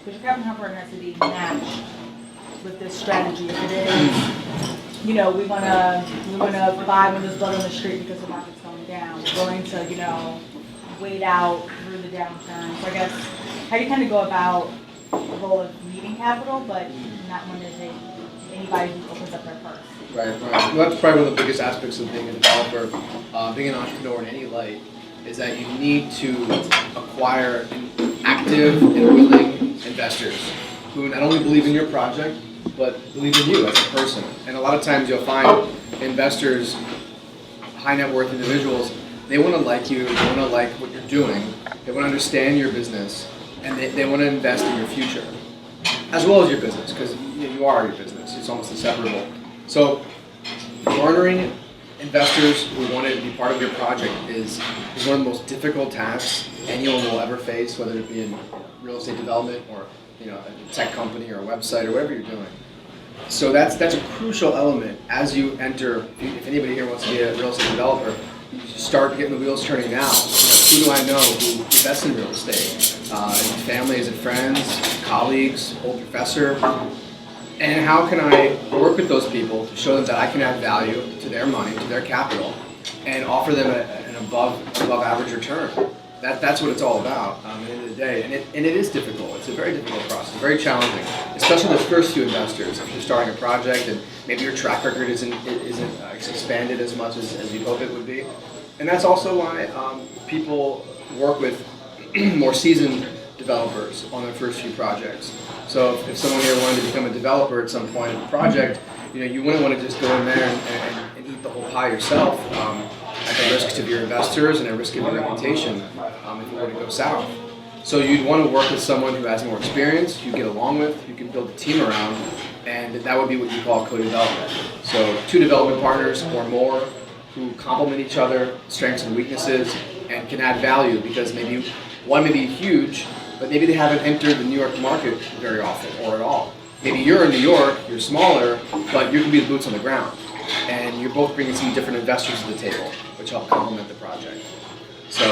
Because your capital partner has to be matched with this strategy. If it is, we want to buy when there's blood on the street because the market's going down. We're going to, wait out through the downturn. So I guess how do you kind of go about the role of needing capital, but not when there's anybody who opens up their purse? Right. Well, that's probably one of the biggest aspects of being a developer, being an entrepreneur in any light, is that you need to acquire active and willing investors who not only believe in your project, but believe in you as a person. And a lot of times you'll find investors, high net worth individuals, they want to like you, they want to like what you're doing, they want to understand your business, and they want to invest in your future. as well as your business, because you are your business. It's almost inseparable. So garnering investors who want to be part of your project is one of the most difficult tasks anyone will ever face, whether it be in real estate development or a tech company or a website or whatever you're doing. So that's a crucial element as you enter. If anybody here wants to be a real estate developer, you start getting the wheels turning now. Who do I know who invests in real estate? Is it family? Is it friends? Colleagues? Old professor? And how can I work with those people to show them that I can add value to their money, to their capital, and offer them an above average return? That's what it's all about at the end of the day. And it is difficult. It's a very difficult process, very challenging, especially those first few investors. If you're starting a project and maybe your track record isn't expanded as much as you hope it would be. And that's also why people work with more seasoned developers on their first few projects. So if someone here wanted to become a developer at some point in the project, you wouldn't want to just go in there and eat the whole pie yourself at the risk to your investors and at risk of your reputation if you were to go south. So you'd want to work with someone who has more experience, you get along with, you can build a team around, and that would be what you call co-development. So 2 development partners or more who complement each other, strengths and weaknesses, and can add value because maybe one may be huge, but maybe they haven't entered the New York market very often or at all. Maybe you're in New York, you're smaller, but you can be the boots on the ground. And you're both bringing some different investors to the table, which help complement the project. So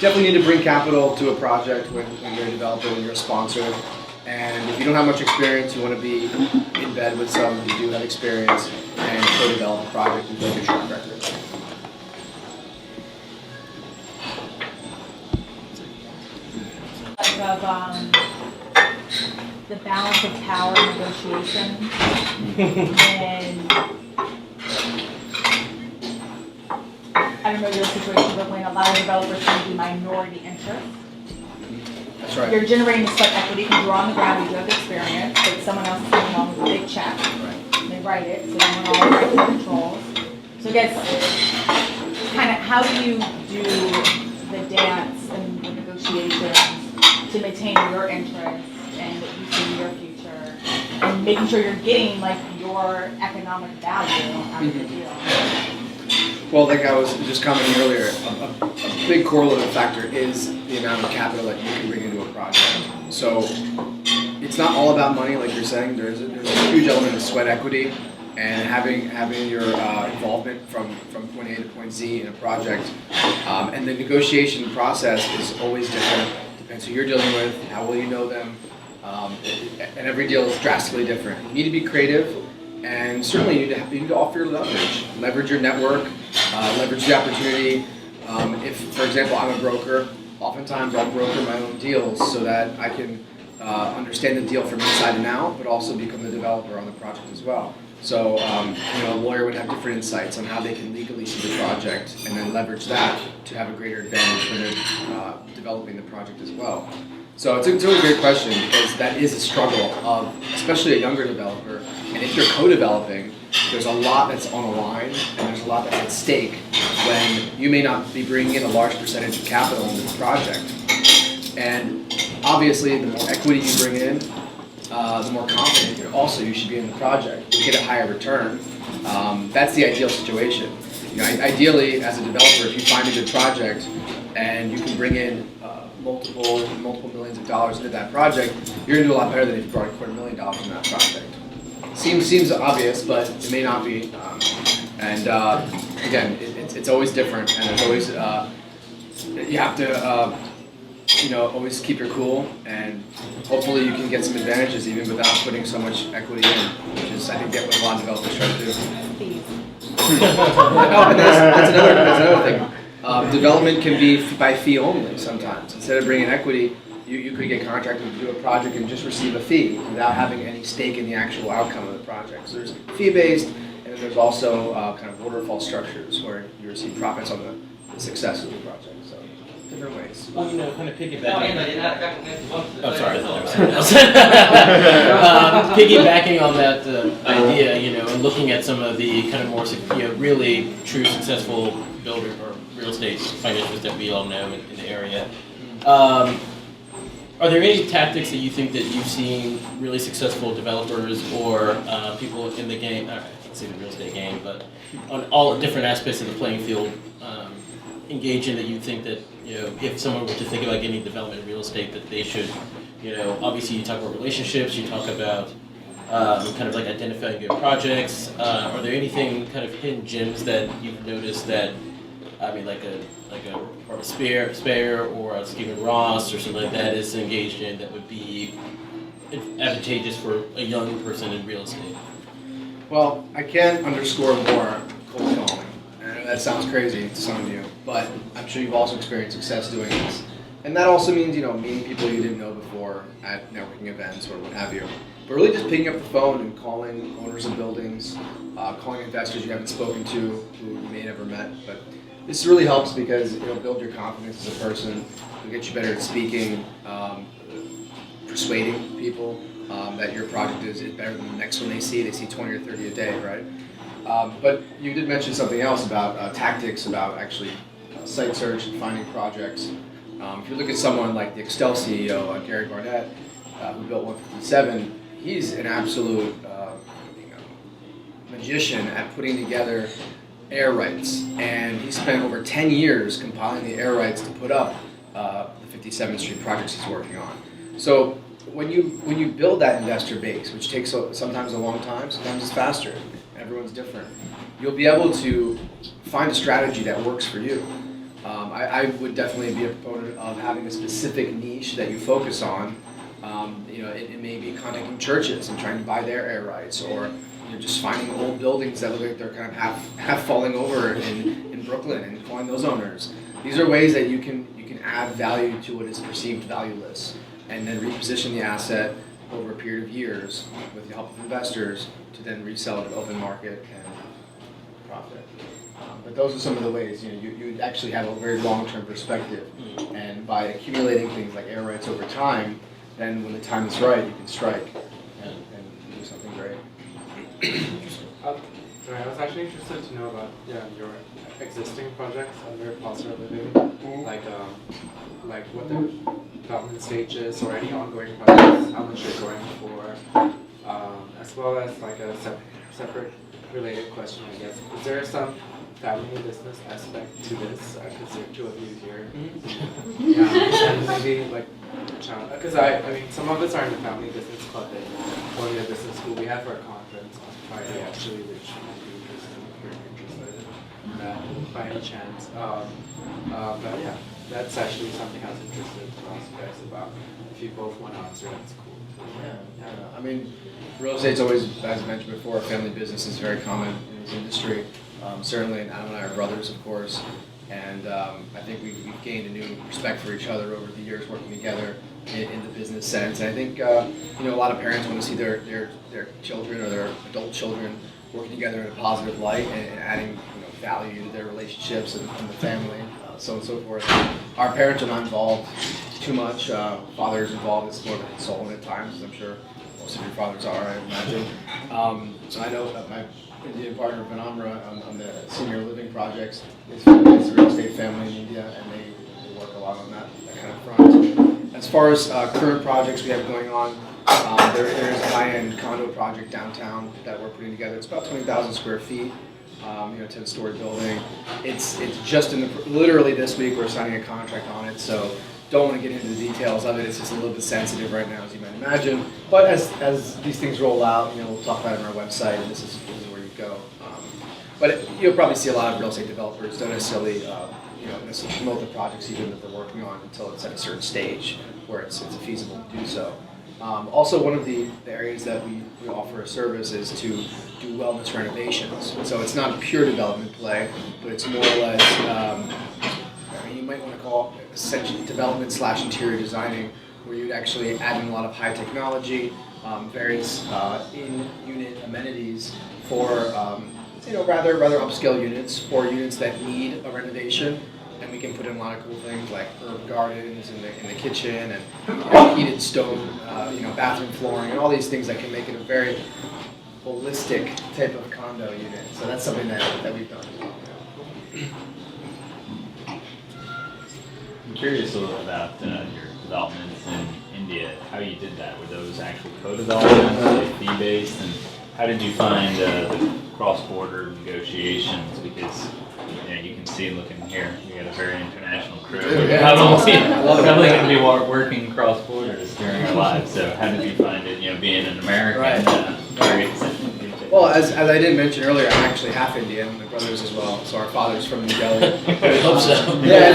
definitely need to bring capital to a project when you're a developer, when you're a sponsor. And if you don't have much experience, you want to be in bed with someone who do have experience and co-develop a project and build your track record. Of the balance of power negotiation and I don't know your situation, but when a lot of developers can be minority interest. That's right. You're generating sweat equity because you're on the ground, you do have experience, but someone else is coming along with a big check. Right. They write it, so then when all the rights and controls. So I guess kind of how do you do the dance and the negotiations to maintain your interests and what you see in your future, and making sure you're getting like your economic value out of the deal. Well, like I was just commenting earlier, a big correlative factor is the amount of capital that you can bring into a project. So it's not all about money, like you're saying. There's a huge element of sweat equity and having your involvement from point A to point Z in a project. And the negotiation process is always different. Depends who you're dealing with, how well you know them, and every deal is drastically different. You need to be creative, and certainly you need to offer your leverage your network, leverage the opportunity. If, for example, I'm a broker, oftentimes I'll broker my own deals so that I can understand the deal from inside and out, but also become the developer on the project as well. So a lawyer would have different insights on how they can legally see the project and then leverage that to have a greater advantage when they're developing the project as well. So it's a really great question because that is a struggle of, especially a younger developer. And if you're co-developing, there's a lot that's on the line and there's a lot that's at stake when you may not be bringing in a large percentage of capital into the project. And obviously, the more equity you bring in, the more confident you should be in the project. You get a higher return. That's the ideal situation. Ideally, as a developer, if you find a good project and you can bring in multiple millions of dollars into that project, you're going to do a lot better than if you brought $250,000 in that project. Seems obvious, but it may not be. Again, it's always different, and it's always you have to always keep your cool, and hopefully you can get some advantages even without putting so much equity in, which is I think what a lot of developers try to do. That's another thing. Development can be by fee only sometimes. Instead of bringing equity, you could get contracted to do a project and just receive a fee without having any stake in the actual outcome of the project. So there's fee-based, and then there's also kind of waterfall structures where you receive profits on the success of the project. So different ways. Well, kind of piggybacking. Oh, sorry. Piggybacking on that idea, and looking at some of the kind of more, really true successful builder or real estate financials that we all know in the area. Are there any tactics that you think that you've seen really successful developers or people in the game, let's say the real estate game, but on all different aspects of the playing field, engage in that you think that, if someone were to think about getting development in real estate, that they should, obviously you talk about relationships, you talk about kind of like identifying good projects. Are there anything kind of hidden gems that you've noticed that, like a Spare or a Stephen Ross or something like that is engaged in that would be advantageous for a young person in real estate? Well, I can't underscore more cold calling. I know that sounds crazy to some of you, but I'm sure you've also experienced success doing this. And that also means, meeting people you didn't know before at networking events or what have you. But really just picking up the phone and calling owners of buildings, calling investors you haven't spoken to, who you may never met. But this really helps because it'll build your confidence as a person. It'll get you better at speaking, persuading people that your project is better than the next one they see. They see 20 or 30 a day, right? But you did mention something else about tactics, about actually site search and finding projects. If you look at someone like the Excel CEO, Gary Barnett, who built 157, he's an absolute magician at putting together air rights, and he spent over 10 years compiling the air rights to put up the 57th Street projects he's working on. So when you build that investor base, which takes sometimes a long time, sometimes it's faster, everyone's different, you'll be able to find a strategy that works for you. I would definitely be a proponent of having a specific niche that you focus on. It may be contacting churches and trying to buy their air rights, or just finding old buildings that look like they're kind of half falling over in Brooklyn and calling those owners. These are ways that you can add value to what is perceived valueless, and then reposition the asset over a period of years with the help of investors to then resell it at the open market and profit. But those are some of the ways you actually have a very long-term perspective, and by accumulating things like air rights over time, then when the time is right, you can strike and do something great. Sorry, I was actually interested to know about your existing projects under Foster Living, like what the development stages or any ongoing projects, how much you're going for, as well as like a separate related question, I guess. Is there some family business aspect to this? Because there are two of you here. And maybe like, because I mean, some of us are in the family business club at Columbia Business School. We have our conference on Friday actually, which might be interesting if you're interested in that by any chance. But yeah, that's actually something I was interested to ask you guys about. If you both want to answer, that's cool. Yeah. I mean, real estate's always, as I mentioned before, family business is very common in this industry. Certainly, and Adam and I are brothers, of course, and I think we've gained a new respect for each other over the years working together in the business sense. And I think a lot of parents want to see their children or their adult children working together in a positive light and adding value to their relationships and the family, so on and so forth. Our parents are not involved too much. Father is involved. It's more of a consultant at times, as I'm sure most of your fathers are, I imagine. So I know that my Indian partner, Vinamra, on the senior living projects, is a real estate family in India, and they work a lot on that kind of front. As far as current projects we have going on, there is a high-end condo project downtown that we're putting together. It's about 20,000 square feet, 10-story building. It's just literally this week we're signing a contract on it, so don't want to get into the details of it. It's just a little bit sensitive right now, as you might imagine. But as these things roll out, we'll talk about it on our website, and this is where you go. But you'll probably see a lot of real estate developers don't necessarily necessarily promote the projects even that they're working on until it's at a certain stage where it's feasible to do so. Also, one of the areas that we offer a service is to do wellness renovations. So it's not a pure development play, but it's more or less, you might want to call it essentially development/interior designing, where you'd actually add in a lot of high technology, various in-unit amenities for rather upscale units or units that need a renovation. And we can put in a lot of cool things like herb gardens in the kitchen and heated stone, bathroom flooring, and all these things that can make it a very holistic type of condo unit. So that's something that we've done as well. I'm curious a little about your developments in how you did that. Were those actual co-developments, were they fee-based, and how did you find the cross-border negotiations? Because you can see looking here, you got a very international crew. Yeah, Probably going to be working cross borders during our lives. So how did you find it? Being an American. Right. Well, as I did mention earlier, I'm actually half Indian. My brother's as well, so our father's from New Delhi. I hope so. Yeah,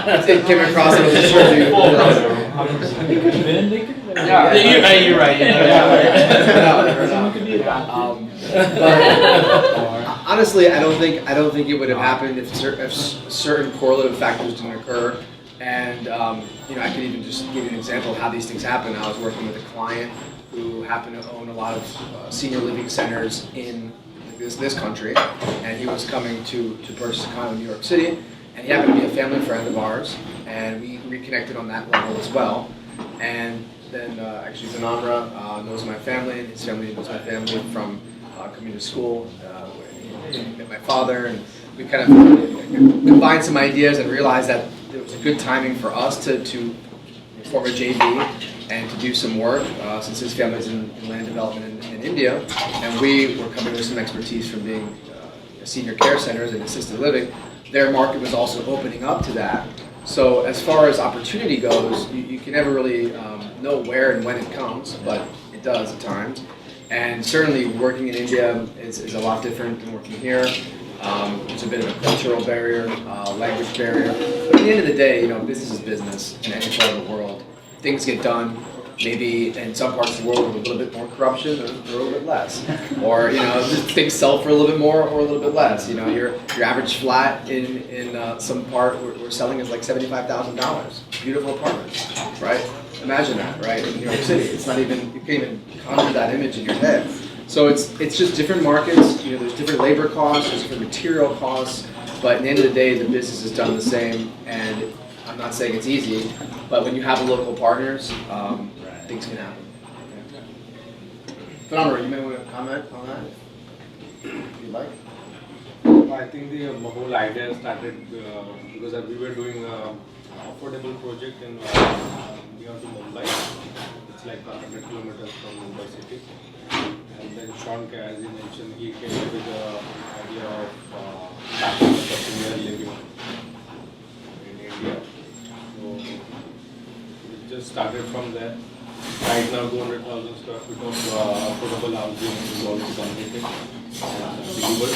no, it came across it was a short view. Yeah, you're right. But honestly, I don't think it would have happened if certain correlative factors didn't occur. And I could even just give you an example of how these things happen. I was working with a client who happened to own a lot of senior living centers in this country, and he was coming to purchase a condo in New York City, and he happened to be a family friend of ours, and we reconnected on that level as well. And then actually Vinamra knows my family, and his family knows my family from coming to school. He met my father, and we kind of combined some ideas and realized that it was a good timing for us to form a JV and to do some work, since his family's in land development in India, and we were coming with some expertise from being senior care centers and assisted living. Their market was also opening up to that. So as far as opportunity goes, you can never really know where and when it comes, but it does at times. And certainly working in India is a lot different than working here. There's a bit of a cultural barrier, language barrier. But at the end of the day, business is business in any part of the world. Things get done, maybe in some parts of the world with a little bit more corruption or a little bit less. Or, just things sell for a little bit more or a little bit less. Your average flat in some part we're selling is like $75,000. Beautiful apartments, right? Imagine that, right? In New York City, it's not even, you can't even conjure that image in your head. So it's just different markets. There's different labor costs, there's different material costs, but at the end of the day, the business is done the same. And I'm not saying it's easy, but when you have local partners, things can happen. Vinamra, you may want to comment on that, if you'd like. I think the whole idea started because we were doing an affordable project in near to Mumbai. It's like 100 kilometers from Mumbai city. And then Shaun, as he mentioned, he came up with the idea of backing up of senior living in India. So it just started from there. Right now, 200,000 square feet of affordable housing is already completed and delivered.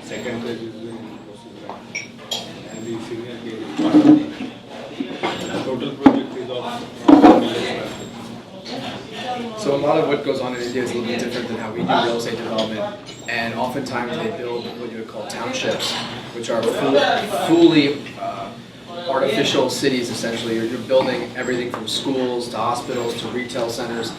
Second phase is in process right now. And the senior care is part of it. The total project is of 1 million square feet. So a lot of what goes on in India is a little bit different than how we do real estate development, and oftentimes they build what you would call townships, which are fully artificial cities. Essentially, you're building everything from schools to hospitals to retail centers.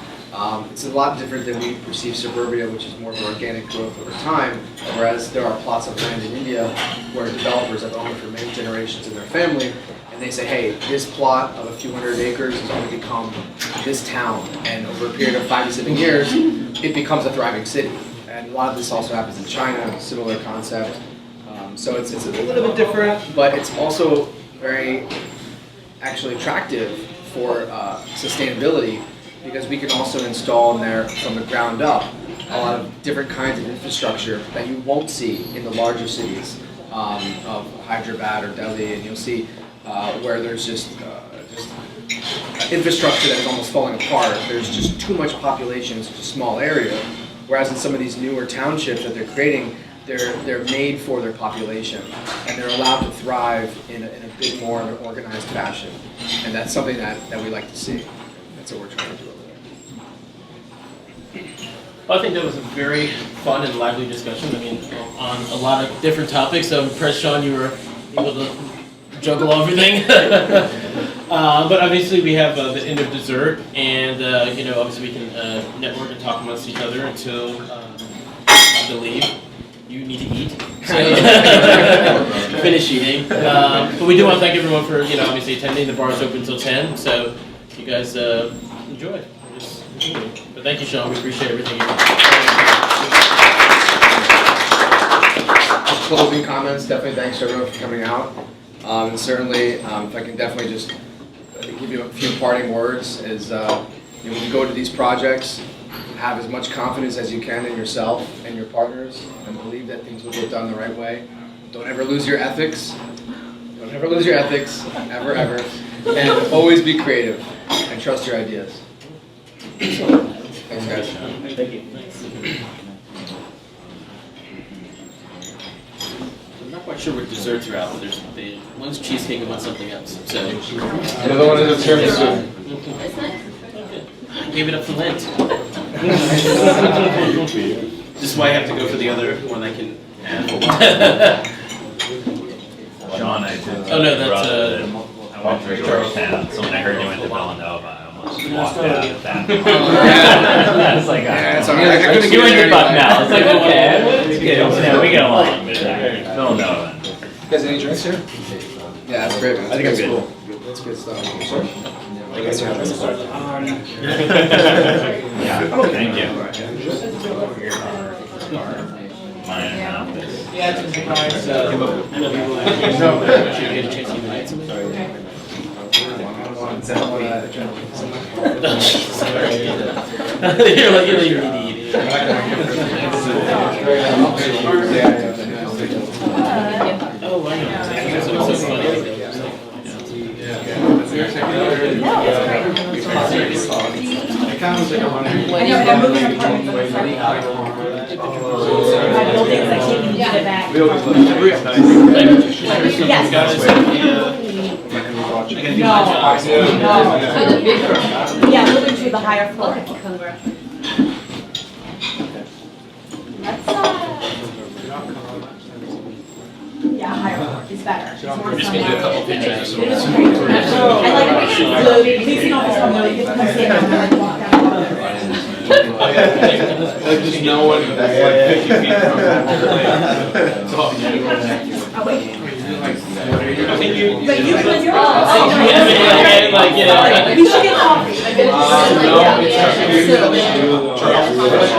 It's a lot different than we perceive suburbia, which is more of organic growth over time, whereas there are plots of land in India where developers have owned for many generations in their family, and they say, hey, this plot of a few hundred acres is going to become this town, and over a period of 5 to 7 years, it becomes a thriving city. And a lot of this also happens in China, similar concept. So it's a little bit different, but it's also very actually attractive for sustainability, because we can also install in there from the ground up a lot of different kinds of infrastructure that you won't see in the larger cities of Hyderabad or Delhi, and you'll see where there's just infrastructure that is almost falling apart. There's just too much population in such a small area, whereas in some of these newer townships that they're creating, they're made for their population, and they're allowed to thrive in a bit more of an organized fashion, and that's something that we like to see. That's what we're trying to do over there. Well, I think that was a very fun and lively discussion. I mean, on a lot of different topics. So I'm impressed, Shaun, you were able to juggle everything. But obviously we have the end of dessert, and obviously we can network and talk amongst each other until I believe you need to eat. So finish eating. But we do want to thank everyone for obviously attending. The bar is open until 10, so you guys enjoy. But thank you, Shaun. We appreciate everything you do. Closing comments. Definitely thanks to everyone for coming out. And certainly, if I can definitely just give you a few parting words is, when you go to these projects, have as much confidence as you can in yourself and your partners, and believe that things will get done the right way. Don't ever lose your ethics. Don't ever lose your ethics, ever, ever. And always be creative and trust your ideas. Thanks, guys. Thank you. I'm not quite sure what desserts are out, but one's cheesecake and one's something else. So The other one is a tiramisu. I gave it up for Lent. This is why I have to go for the other one I can have. Sean, I did. Oh no, that's I went to Georgetown, so when I heard you went to Villanova, I almost walked out of that. I was like, Yeah, it's all right. I couldn't you get went there to Bucknell. anyway. It's like, okay, it's good. Yeah, we get along, but Villanova. You guys any drinks here? Yeah, that's great, man. I think I'm good. Cool. That's good stuff. Yeah, thank you. Mine and office. Yeah, it's a surprise. I know people that should get a chance to invite somebody. You're like, you need. Oh, I know. It's so funny. It kind of was like a running. I know, they're moving apartments on the front. My buildings, like, taking each other back. Yes. No. Yeah, moving to the higher floor. Yeah, higher floor, it's better. It's more We're just gonna do a couple pictures. I like the leasing office from there, you get to come see it and then walk down. Like just no one that's like 50 feet from the It's all you. Oh, wait. I think you. But you can, you're Oh, yeah, like, yeah. We should get coffee. No, it's